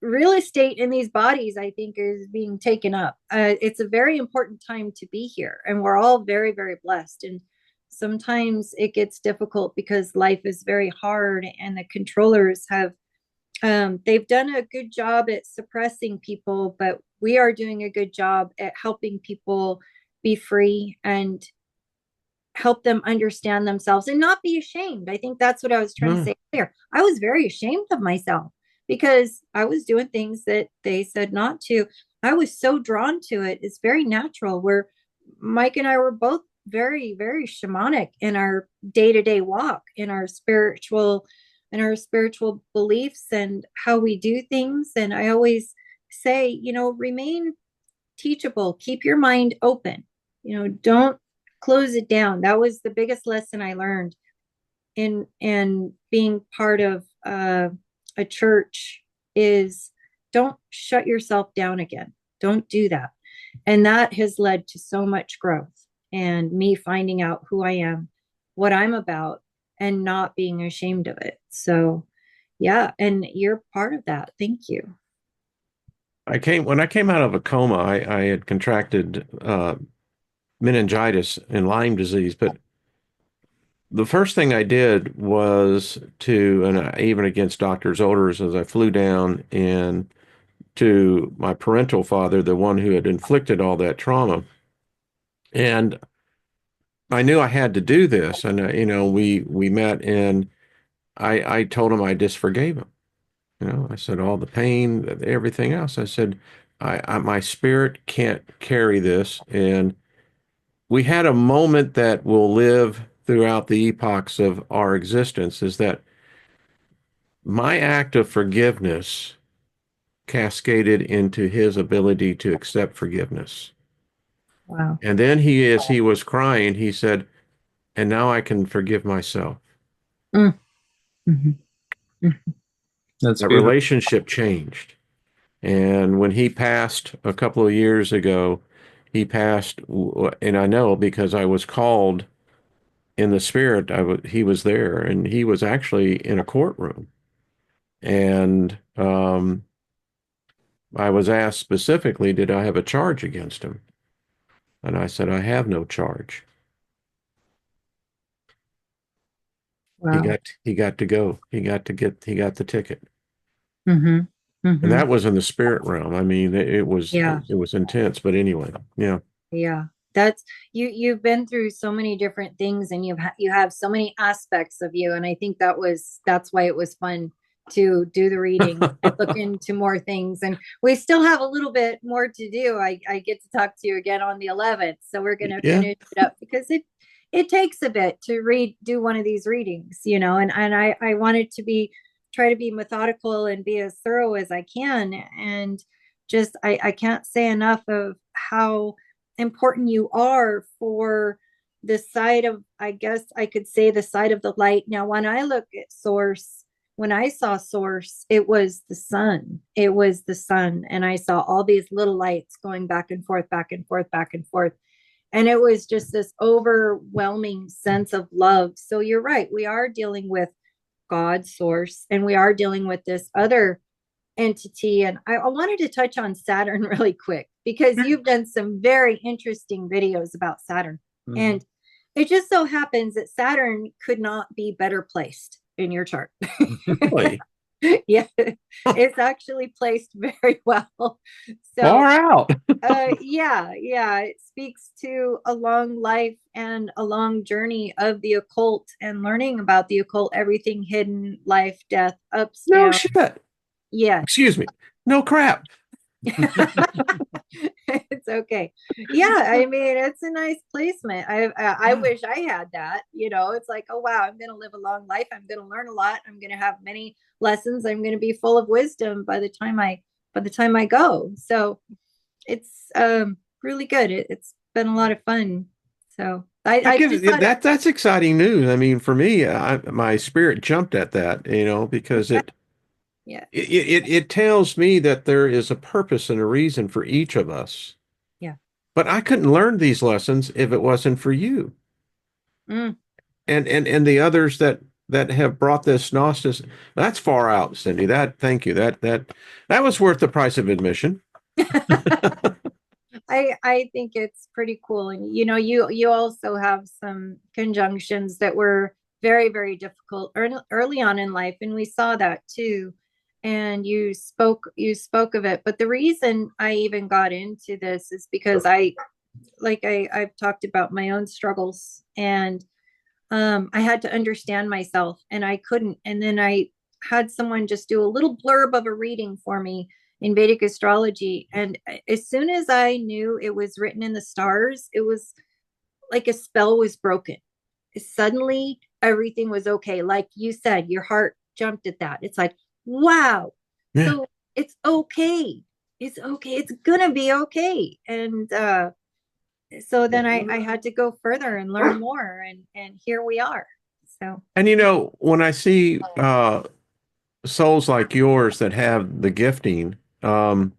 real estate in these bodies, I think, is being taken up. It's a very important time to be here, and we're all very, very blessed. And sometimes it gets difficult because life is very hard, and the controllers they've done a good job at suppressing people, but we are doing a good job at helping people be free and help them understand themselves and not be ashamed. I think that's what I was trying to No. say earlier. I was very ashamed of myself because I was doing things that they said not to. I was so drawn to it. It's very natural. Where Mike and I were both very, very shamanic in our day-to-day walk, in our spiritual beliefs and how we do things. And I always say, remain teachable, keep your mind open, don't close it down. That was the biggest lesson I learned in being part of a church is don't shut yourself down again. Don't do that. And that has led to so much growth and me finding out who I am, what I'm about, and not being ashamed of it. So, yeah, and you're part of that. Thank you. When I came out of a coma, I had contracted meningitis and Lyme disease, but the first thing I did was and even against doctor's orders, as I flew down and to my parental father, the one who had inflicted all that trauma. And I knew I had to do this. And, we met and I told him I just forgave him. I said, all the pain, everything else. I said, my spirit can't carry this. And we had a moment that will live throughout the epochs of our existence is that my act of forgiveness cascaded into his ability to accept forgiveness. Wow. And then as he was crying, he said, and now I can forgive myself. Mm. Mhm. Mhm. That's That beautiful. relationship changed. And when he passed a couple of years ago, he passed, and I know because I was called in the spirit. He was there, and he was actually in a courtroom. And I was asked specifically, did I have a charge against him? And I said, I have no charge. Wow. He got to go. He got the ticket. Mm-hmm. And Mm-hmm. that was in the spirit realm. I mean, Yeah. it was intense, but anyway, yeah. Yeah. That's you've been through so many different things and you have so many aspects of you, and I think that's why it was fun to do the reading and look into more things, and we still have a little bit more to do. I get to talk to you again on the 11th, so we're going to Yeah. finish it up because it takes a bit to do one of these readings, and I wanted to try to be methodical and be as thorough as I can, and just I can't say enough of how important you are for the side of, I guess I could say, the side of the light. Now, when I look at source, when I saw source, it was the sun. It was the sun. And I saw all these little lights going back and forth, back and forth, back and forth. And it was just this overwhelming sense of love. So you're right. We are dealing with God, source, and we are dealing with this other entity. And I wanted to touch on Saturn really quick because you've done some very interesting videos about Saturn. Mhm. And it just so happens that Saturn could not be better placed in your chart. Really? Yeah, it's actually placed very well. So Far out. yeah, it speaks to a long life and a long journey of the occult and learning about the occult, everything hidden, life, death, ups, No down. shit. Yes. Excuse me. No crap. It's okay. Yeah, I mean, it's a nice placement. I wish I had that. It's like, oh wow, I'm gonna live a long life. I'm gonna learn a lot. I'm gonna have many lessons. I'm gonna be full of wisdom by the time I go. So it's really good. It's been a lot of fun. So That I gives just thought it, that's exciting news. I mean, for me, my spirit jumped at that, because yeah, it tells me that there is a purpose and a reason for each of us. yeah. But I couldn't learn these lessons if it wasn't for you Mm. and the others that have brought this gnosis. That's far out, Cindy. Thank you. That was worth the price of admission. I think it's pretty cool. And you also have some conjunctions that were very, very difficult early on in life, and we saw that too. And you spoke of it. But the reason I even got into this is because I've talked about my own struggles, and I had to understand myself, and I couldn't. And then I had someone just do a little blurb of a reading for me in Vedic astrology. And as soon as I knew it was written in the stars, it was like a spell was broken. Suddenly, everything was okay. Like you said, your heart jumped at that. It's like, wow. Yeah. So it's okay. It's okay. It's going to be okay. And so then I had to go further and learn more, and here we are. So And when I see souls like yours that have the gifting, in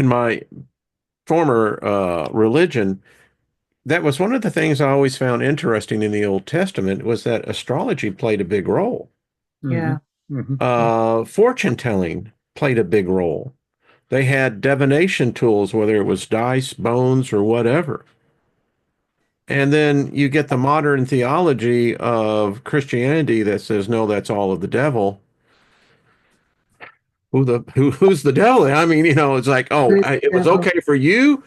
my former religion, that was one of the things I always found interesting in the Old Testament was that astrology played a big role. yeah. Fortune telling played a big role. They had divination tools, whether it was dice, bones, or whatever. And then you get the modern theology of Christianity that says, no, that's all of the devil. Who's the devil? I mean, it's like, it was okay for you,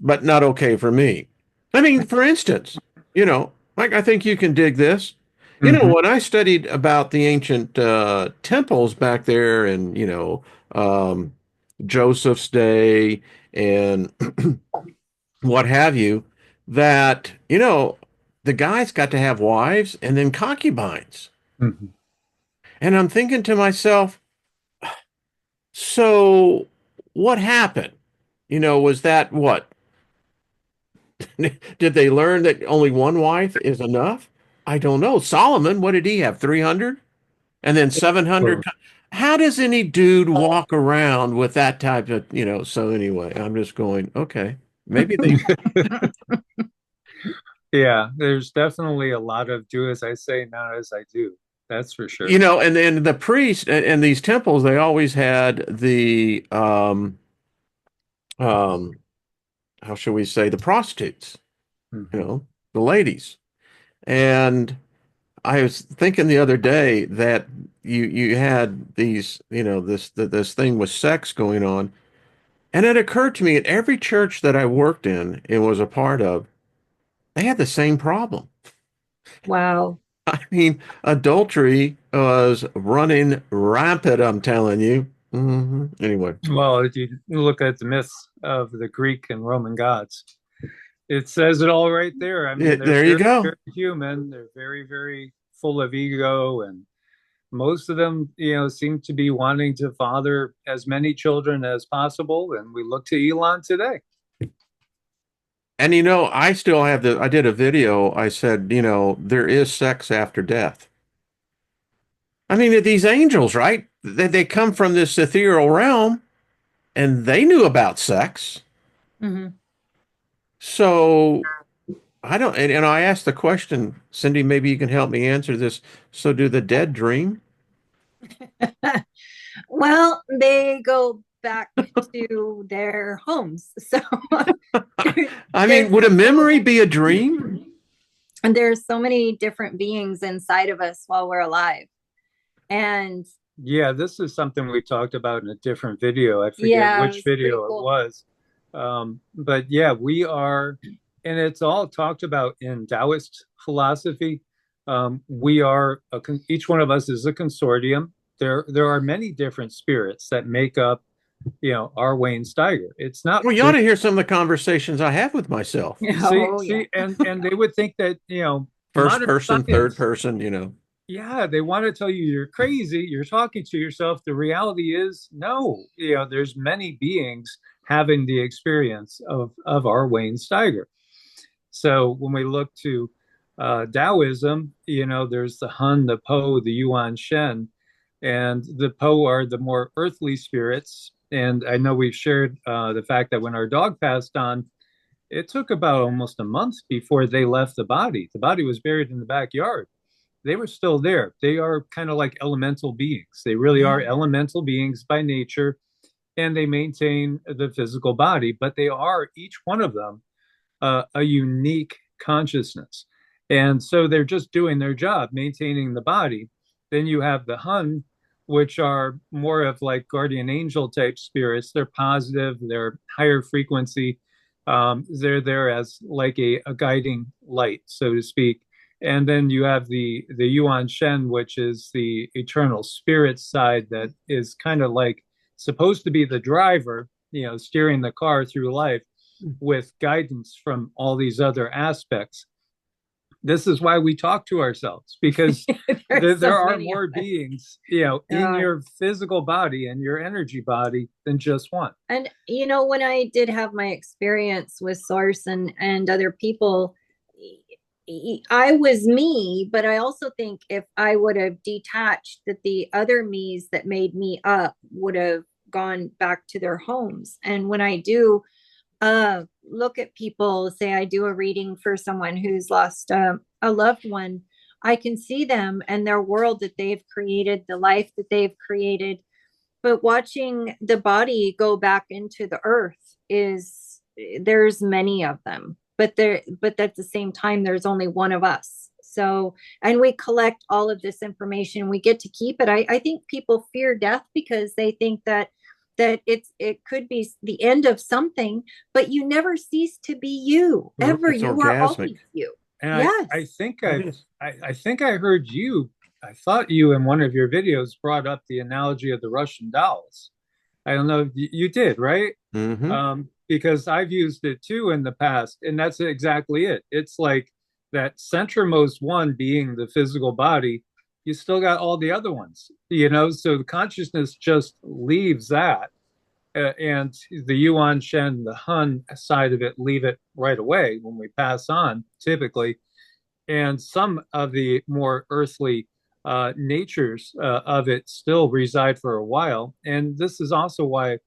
but not okay for me. I mean, for instance, like I think you can dig this. Hmm. When I studied about the ancient temples back there and, um, Joseph's day and what have you, that, the guys got to have wives and then concubines. Hmm. And I'm thinking to myself, so what happened? Was that what? Did they learn that only one wife is enough? I don't know. Solomon, what did he have? 300? And then 700? How does any dude walk around with that type of, so anyway, I'm just going, okay, maybe they, Yeah, there's definitely a lot of do as I say, not as I do. That's for sure. and then the priest and these temples, they always had the, um, how shall we say, the prostitutes, Hmm. the ladies. And I was thinking the other day that you had these, this thing with sex going on, and it occurred to me at every church that I worked in and was a part of, they had the same problem. Wow. I mean, adultery was running rampant, I'm telling you. Anyway, Well, if you look at the myths of the Greek and Roman gods, it says it all right there. I mean, they're there you very, go. very human. They're very, very full of ego, and most of them, seem to be wanting to father as many children as possible. And we look to Elon today. And I still have I did a video. I said, there is sex after death. I mean, these angels, right? They come from this ethereal realm and they knew about sex. Hmm. So I don't, and I asked the question, Cindy, maybe you can help me answer this. So do the dead dream? Well, they go back to their homes. So I there's mean, would a so memory be a dream? and there's so many different beings inside of us while we're alive. And Yeah, this is something we talked about in a different video. I forget yeah, it which was pretty video it cool. was. But yeah, we are, and it's all talked about in Taoist philosophy. We are each one of us is a consortium. There are many different spirits that make up, our Wayne Steiger. It's not Well, you ought just to hear some of the conversations I have with myself. Oh yeah. see, and they would think that, First modern person, third science. person, you know. Yeah, they want to tell you you're crazy. You're talking to yourself. The reality is, no. There's many beings having the experience of our Wayne Steiger. So when we look to Taoism, there's the Hun, the Po, the Yuan Shen, and the Po are the more earthly spirits. And I know we've shared the fact that when our dog passed on, it took about almost a month before they left the body. The body was buried in the backyard. They were still there. They are kind of like elemental beings. They really are elemental beings by nature, and they maintain the physical body, but they are, each one of them, a unique consciousness. And so they're just doing their job, maintaining the body. Then you have the Hun, which are more of like guardian angel type spirits. They're positive, they're higher frequency. They're there as like a guiding light, so to speak. And then you have the Yuan Shen, which is the eternal spirit side that is kind of like supposed to be the driver, steering the car through life with guidance from all these other aspects. This is why we talk to ourselves, because There's so there are many of more us. beings, in Uh, your physical body and your energy body than just one. and when I did have my experience with Source and other people, I was me, but I also think if I would have detached, that the other me's that made me up would have gone back to their homes. And when I do look at people, say I do a reading for someone who's lost a loved one, I can see them and their world that they've created, the life that they've created. But watching the body go back into the earth is, there's many of them, but at the same time, there's only one of us. So, and we collect all of this information, we get to keep it. I think people fear death because they think that it could be the end of something, but you never cease to be you ever. It's You are orgasmic. always you. And Yes. It is. I think I heard you. I thought you in one of your videos brought up the analogy of the Russian dolls. I don't know if you did, right? Hmm. Because I've used it too in the past, and that's exactly it. It's like that centermost one being the physical body. You still got all the other ones, so the consciousness just leaves that. And the Yuan Shen, the Hun side of it, leave it right away when we pass on, typically. And some of the more earthly natures of it still reside for a while. And this is also why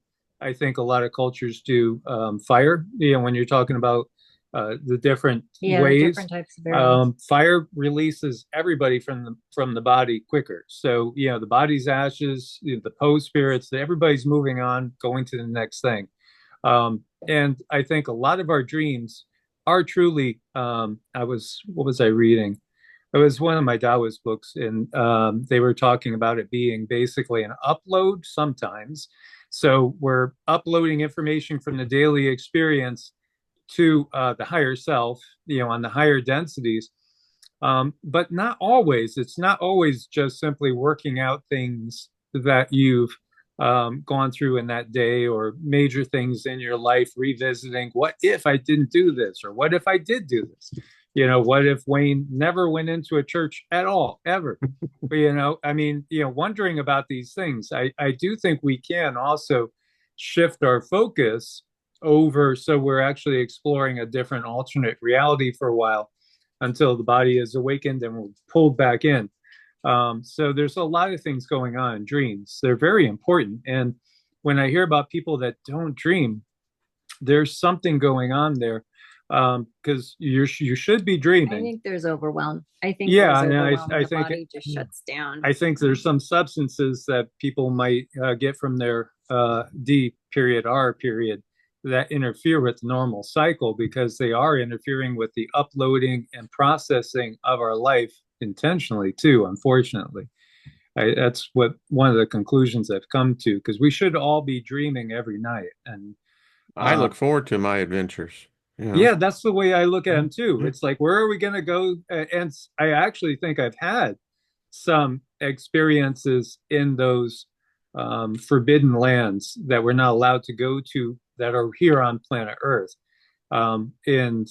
I think a lot of cultures do fire. When you're talking about the different Yeah, the ways, different types of burials. fire releases everybody from the body quicker. So the body's ashes, the post spirits, everybody's moving on, going to the next thing. And I think a lot of our dreams are truly. What was I reading? It was one of my Taoist books, and they were talking about it being basically an upload sometimes. So we're uploading information from the daily experience to the higher self, on the higher densities. But not always. It's not always just simply working out things that you've gone through in that day, or major things in your life, revisiting what if I didn't do this, or what if I did do this? What if Wayne never went into a church at all, ever? But, I mean, wondering about these things. I do think we can also shift our focus over, so we're actually exploring a different alternate reality for a while until the body is awakened and we're pulled back in. So there's a lot of things going on in dreams. They're very important. And when I hear about people that don't dream, there's something going on there, because you should be I dreaming. think there's overwhelm. I think Yeah, there's and overwhelm and I the think body just shuts down. I think there's some substances that people might get from their D period R period that interfere with the normal cycle, because they are interfering with the uploading and processing of our life intentionally too, unfortunately. That's what one of the conclusions I've come to, because we should all be dreaming every night. And I uh, look forward to my adventures. You know. yeah, that's the way I look at Yeah. them too. Yeah. It's like, where are we going to go? And I actually think I've had some experiences in those forbidden lands that we're not allowed to go to that are here on planet Earth. And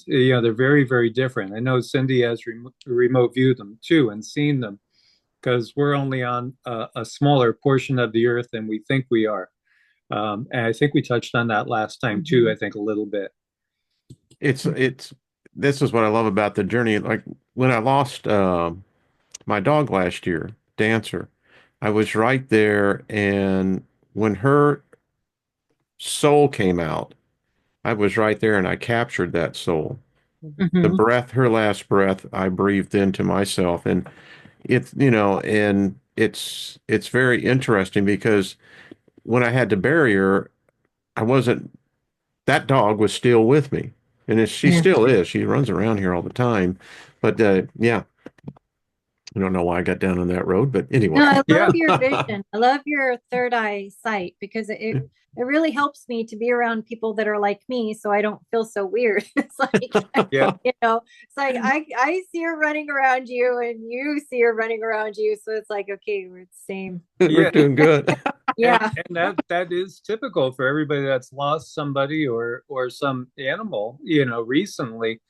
they're very, very different. I know Cindy has remote viewed them too and seen them because we're only on a smaller portion of the Earth than we think we are. And I think we touched on that last time too. I think a little bit. It's this is what I love about the journey. Like when I lost my dog last year, Dancer, I was right there, and when her soul came out, I was right there and I captured that soul. The Mm-hmm. breath, her last breath, I breathed into myself. And it's very interesting because when I had to bury her, I wasn't, that dog was still with me. And she Yeah. still is. She runs around here all the time. But yeah, I don't know why I got down on that road, but No, anyway. I love Yeah, your vision. I love your third eye sight because it really helps me to be around people that are like me so I don't feel so weird. It's like, yeah, it's like I see her running around you and you see her running around you. So it's like, okay, we're the same. We're yeah. doing good. Yeah. And that is typical for everybody that's lost somebody or some animal, recently.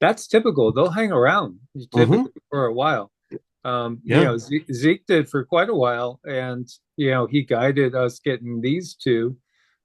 That's typical. They'll hang around Hmm. typically for a while. Yeah. Zeke did for quite a while, and he guided us getting these two.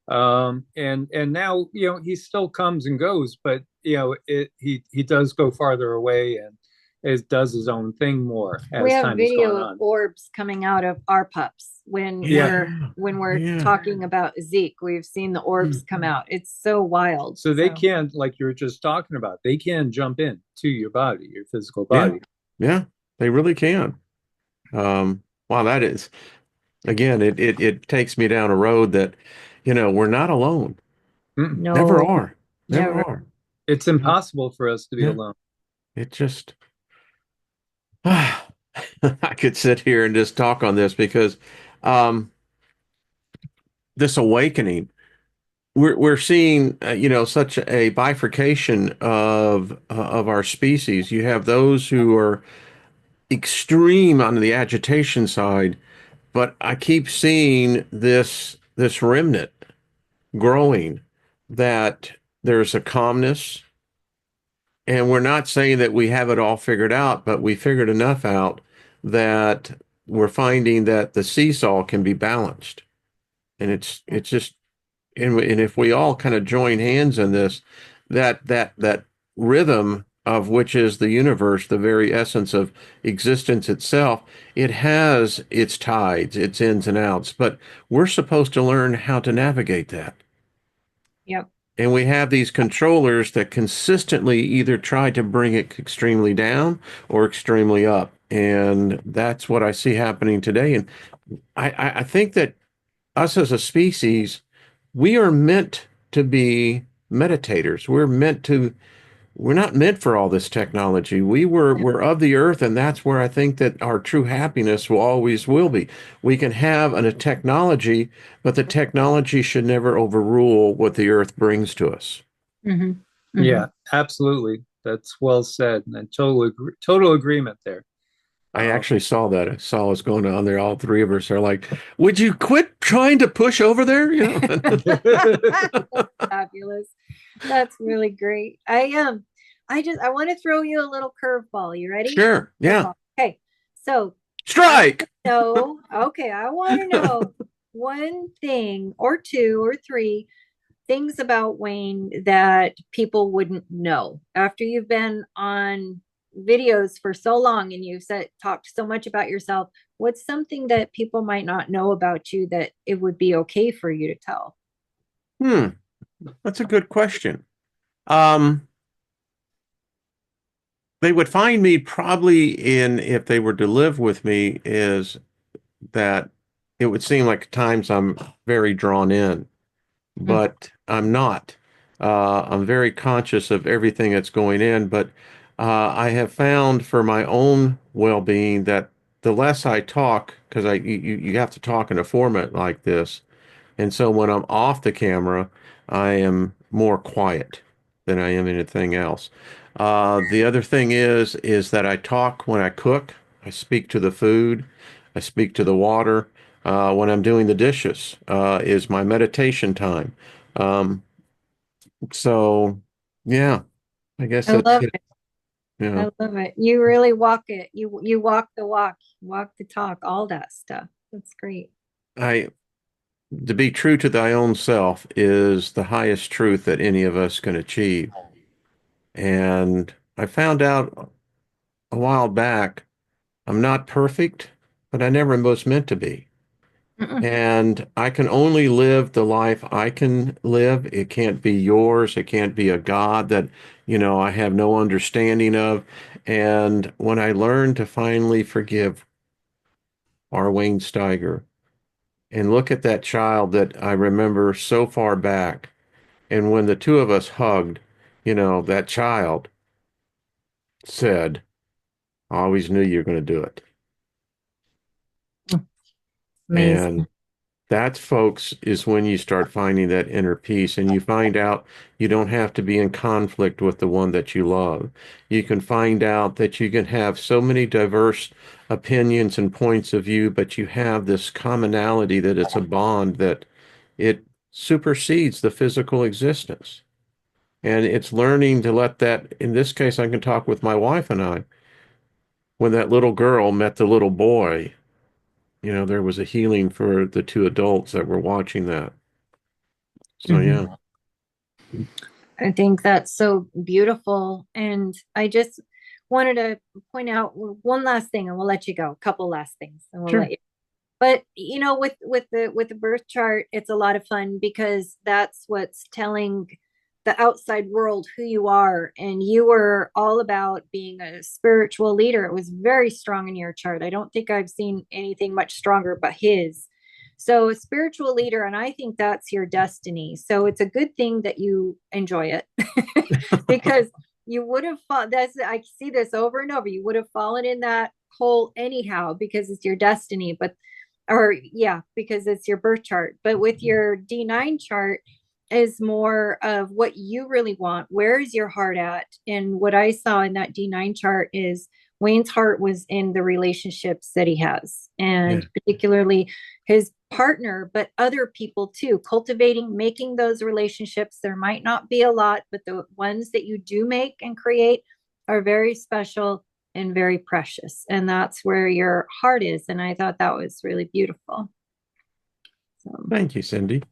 And now he still comes and goes, but he does go farther away and does his own thing more We as have time has video gone of on. orbs coming out of our pups when Yeah. we're Yeah. talking about Zeke. We've seen the orbs come out. It's so wild. So they So can, like you were just talking about, they can jump in to your body, your physical Yeah. body. Yeah. They really can. Wow, that is, again, it takes me down a road that, we're not alone. Mm-mm. Never no, are. Never never. are. It's impossible for us to be Yeah. alone. It just, I could sit here and just talk on this because um, this awakening, we're seeing, such a bifurcation of our species. You have those who are extreme on the agitation side, but I keep seeing this remnant growing, that there's a calmness, and we're not saying that we have it all figured out, but we figured enough out that we're finding that the seesaw can be balanced. And it's just, and if we all kind of join hands in this, that rhythm of which is the universe, the very essence of existence itself, it has its tides, its ins and outs, but we're supposed to learn how to navigate that. Yep. And we have these controllers that consistently either try to bring it extremely down or extremely up. And that's what I see happening today. And I think that us as a species, we are meant to be meditators. We're not meant for all this technology. We're of the earth, and that's where I think that our true happiness will always will be. We can have a technology, but the technology should never overrule what the earth brings to us. Mm-hmm. Mm-hmm. Yeah, absolutely. That's well said, and total agreement there. I Um, actually saw that. I saw what's going on there. All three of us are like, "Would you quit trying to push over there?" That's fabulous. That's really great. I want to throw you a little curveball. You ready? Sure. Yeah. Curveball. Okay. So Strike. I want to know one thing or two or three things about Wayne that people wouldn't know after you've been on videos for so long and you've talked so much about yourself. What's something that people might not know about you that it would be okay for you to tell? Hmm. That's a good question. Um, they would find me probably in, if they were to live with me, is that it would seem like at times I'm very drawn in, Mm. but I'm not. I'm very conscious of everything that's going in, but I have found for my own well-being that the less I talk, because you have to talk in a format like this. And so when I'm off the camera, I am more quiet than I am anything else. The other thing is that I talk when I cook. I speak to the food. I speak to the water. When I'm doing the dishes, is my meditation time. Um, so, yeah, I guess I that's love it. it. Yeah, I love it. You really walk it. You walk the walk, walk the talk, all that stuff. That's great. I to be true to thy own self is the highest truth that any of us can achieve. And I found out a while back, I'm not perfect, but I never was meant to be. Mm-mm. And I can only live the life I can live. It can't be yours. It can't be a God that, I have no understanding of. And when I learned to finally forgive our Wayne Steiger and look at that child that I remember so far back, and when the two of us hugged, that child said, I always knew you were going to do it. Amazing. And that, folks, is when you start finding that inner peace and you find out you don't have to be in conflict with the one that you love. You can find out that you can have so many diverse opinions and points of view, but you have this commonality that it's a bond that it supersedes the physical existence. And it's learning to let that, in this case, I can talk with my wife and I. When that little girl met the little boy, there was a healing for the two adults that were watching that. So, Mhm. yeah. I think that's so beautiful. And I just wanted to point out one last thing and we'll let you go. A couple last things and we'll let Sure. you. But with the birth chart, it's a lot of fun because that's what's telling the outside world who you are. And you were all about being a spiritual leader. It was very strong in your chart. I don't think I've seen anything much stronger but his. So a spiritual leader, and I think that's your destiny. So it's a good thing that you enjoy it because you would have that's I see this over and over. You would have fallen in that hole anyhow because it's your destiny. But or yeah, because it's your birth chart. But with your D9 chart is more of what you really want. Where is your heart at? And what I saw in that D9 chart is Wayne's heart was in the relationships that he has, Yeah. and particularly his partner, but other people too, cultivating, making those relationships. There might not be a lot, but the ones that you do make and create are very special and very precious. And that's where your heart is. And I thought that was really beautiful. So, Thank you, Cindy.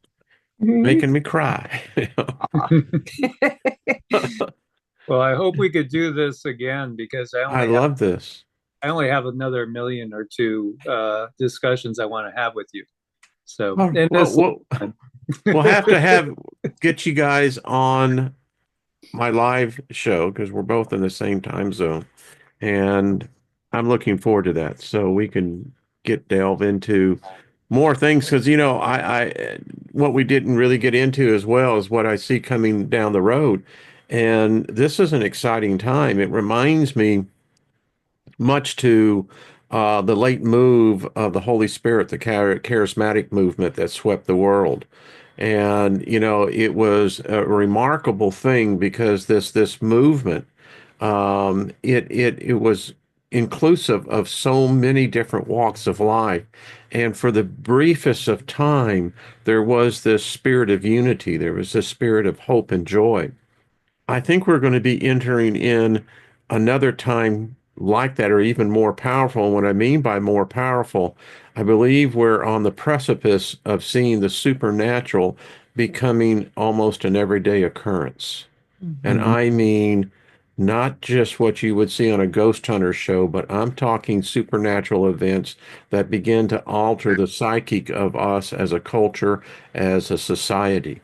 mhm. Making me cry. Well, I hope we could do this again because I love this. I only have another million or two discussions I want to have with you. So Well, in well, this we'll, lifetime. we'll have to get you guys on my live show because we're both in the same time zone. And I'm looking forward to that. So we can delve into more things because, what we didn't really get into as well is what I see coming down the road. And this is an exciting time. It reminds me much to the late move of the Holy Spirit, the charismatic movement that swept the world. And, it was a remarkable thing because this movement, it was inclusive of so many different walks of life. And for the briefest of time, there was this spirit of unity. There was this spirit of hope and joy. I think we're going to be entering in another time like that, or even more powerful. And what I mean by more powerful, I believe we're on the precipice of seeing the supernatural becoming almost an everyday occurrence. And Mhm. I mean, not just what you would see on a ghost hunter show, but I'm talking supernatural events that begin to alter the psyche of us as a culture, as a society.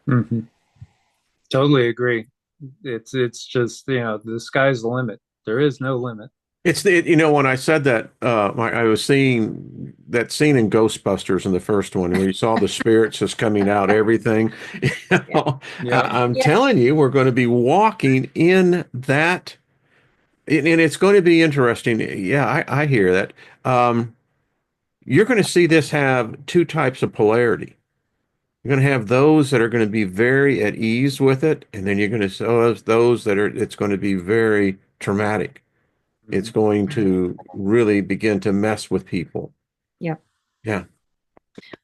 Mhm. Totally agree. It's just, the sky's the limit. There is no limit. When I said that, I was seeing that scene in Ghostbusters in the first one where you saw the spirits just coming out, everything. You Yeah. know, Yeah. I'm Yeah. telling you, we're going to be walking in that And it's going to be interesting. Yeah, I hear that. Um, you're going to see this have two types of polarity. You're going to have those that are going to be very at ease with it, and then you're going to see those that are, it's going to be very traumatic. It's Mhm. going to really begin to mess with people. Yep. Yeah.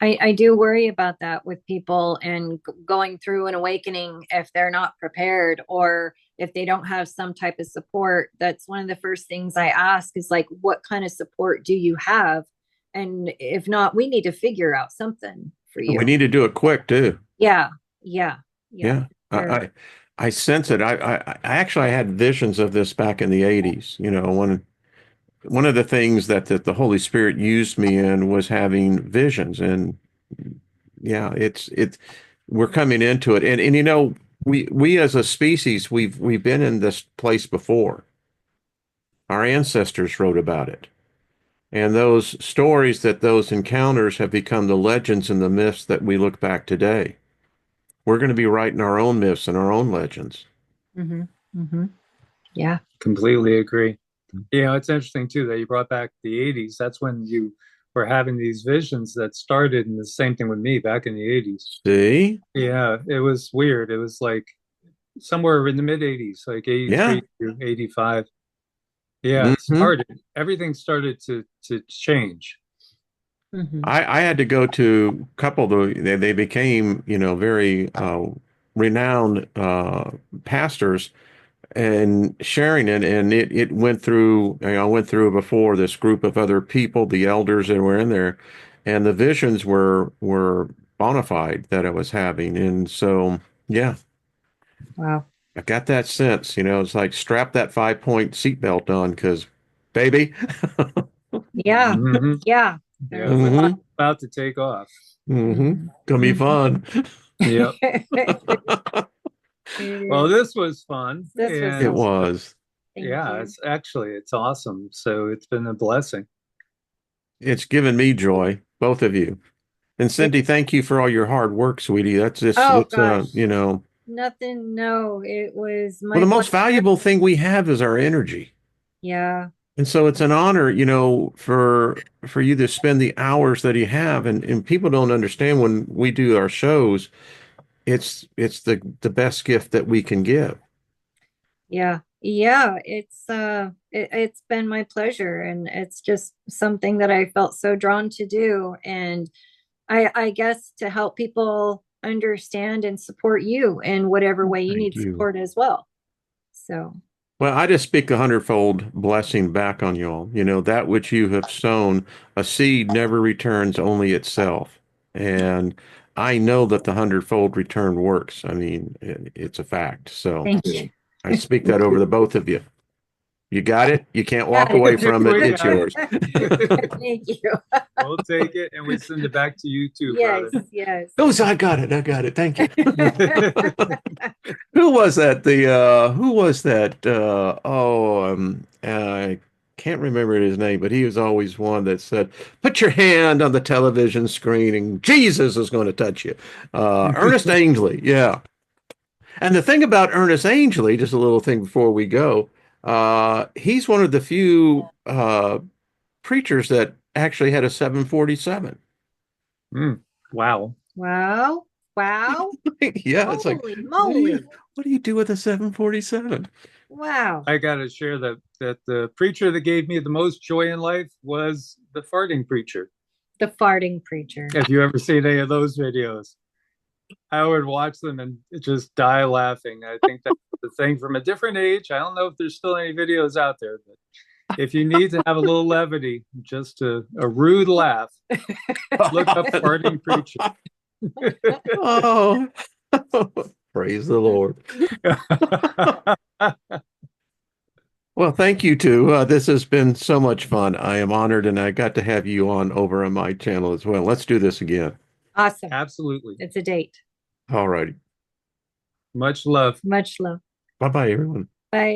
I do worry about that with people and going through an awakening if they're not prepared or if they don't have some type of support. That's one of the first things I ask is like, what kind of support do you have? And if not, we need to figure out something for And we you. need to do it quick too. Yeah, yeah, yeah. Yeah. Sure. I sense it. I actually had visions of this back in the 80s. You know, when one of the things that the Holy Spirit used me in was having visions. And yeah, it's we're coming into it. And you know, we as a species, we've been in this place before. Our ancestors wrote about it. And those stories, that those encounters have become the legends and the myths that we look back today. We're going to be writing our own myths and our own legends. Mm-hmm. Mm-hmm. Yeah. Completely agree. You know, it's interesting too that you brought back the 80s. That's when you were having these visions that started, and the same thing with me back in the 80s. See? Yeah, it was weird. It was like somewhere in the mid 80s, like Yeah. 83 to 85. Yeah, it Hmm. started. Everything started to change. Mm-hmm. I had to go to a couple of they became, you know, very renowned pastors and sharing it, and it went through, you know, I went through before this group of other people, the elders that were in there, and the visions were bona fide that I was having. And so yeah, Wow. I got that sense, you know, it's like strap that 5-point seatbelt on because baby. Yeah. Hmm. Yeah. Yeah, There's a we're lot. Hmm. about to take off. Hmm. Mhm. Gonna be Mhm. fun. Yep. Well, It this was fun, This was It so and fun. was. Thank yeah, you. it's actually it's awesome. So it's been a blessing. It's given me joy, both of you. And It, Cindy, thank you for all your hard work, sweetie. That's just, oh it's, gosh, you know, nothing. No, it was well, my the most pleasure. valuable thing we have is our energy. Yeah. And so it's an honor, you know, for you to spend the hours that you have. And people don't understand when we do our shows, it's the best gift that we can give. Yeah. Yeah. It's been my pleasure and it's just something that I felt so drawn to do. And I guess to help people understand and support you in whatever way you Thank need you. support as well. So Well, I just speak a hundredfold blessing back on y'all. You know, that which you have sown, a seed never returns only itself. And I know that the hundredfold return works. I mean, it's a fact. So thank you. I speak that over the both of you. You got it. You can't walk Got it. away from it. We It's got yours. it. Thank you. We'll take it and we send it back to you too, Yes, brother. yes. Oh, so I got it. I got it. Thank you. Who was that? Who was that? I can't remember his name, but he was always one that said, "Put your hand on the television screen, and Jesus is going to touch you." Ernest Angley, yeah. And the thing about Ernest Angley, just a little thing before we go, he's one of the few preachers that actually had a 747. Mm, wow. Wow. Wow. Yeah, it's like, Holy what do you moly. what do you do with a 747? Wow. I got to share that the preacher that gave me the most joy in life was the farting preacher. The farting preacher. If you ever seen any of those videos, I would watch them and just die laughing. I think that's the thing from a different age. I don't know if there's still any videos out there, but if you need to have a little levity, just a rude laugh, look up farting preacher. Oh, praise the Lord. Well, thank you too. This has been so much fun. I am honored, and I got to have you on over on my channel as well. Let's do this again. Awesome. Absolutely. It's a date. All righty. Much love. Much love. Bye bye, everyone. Bye.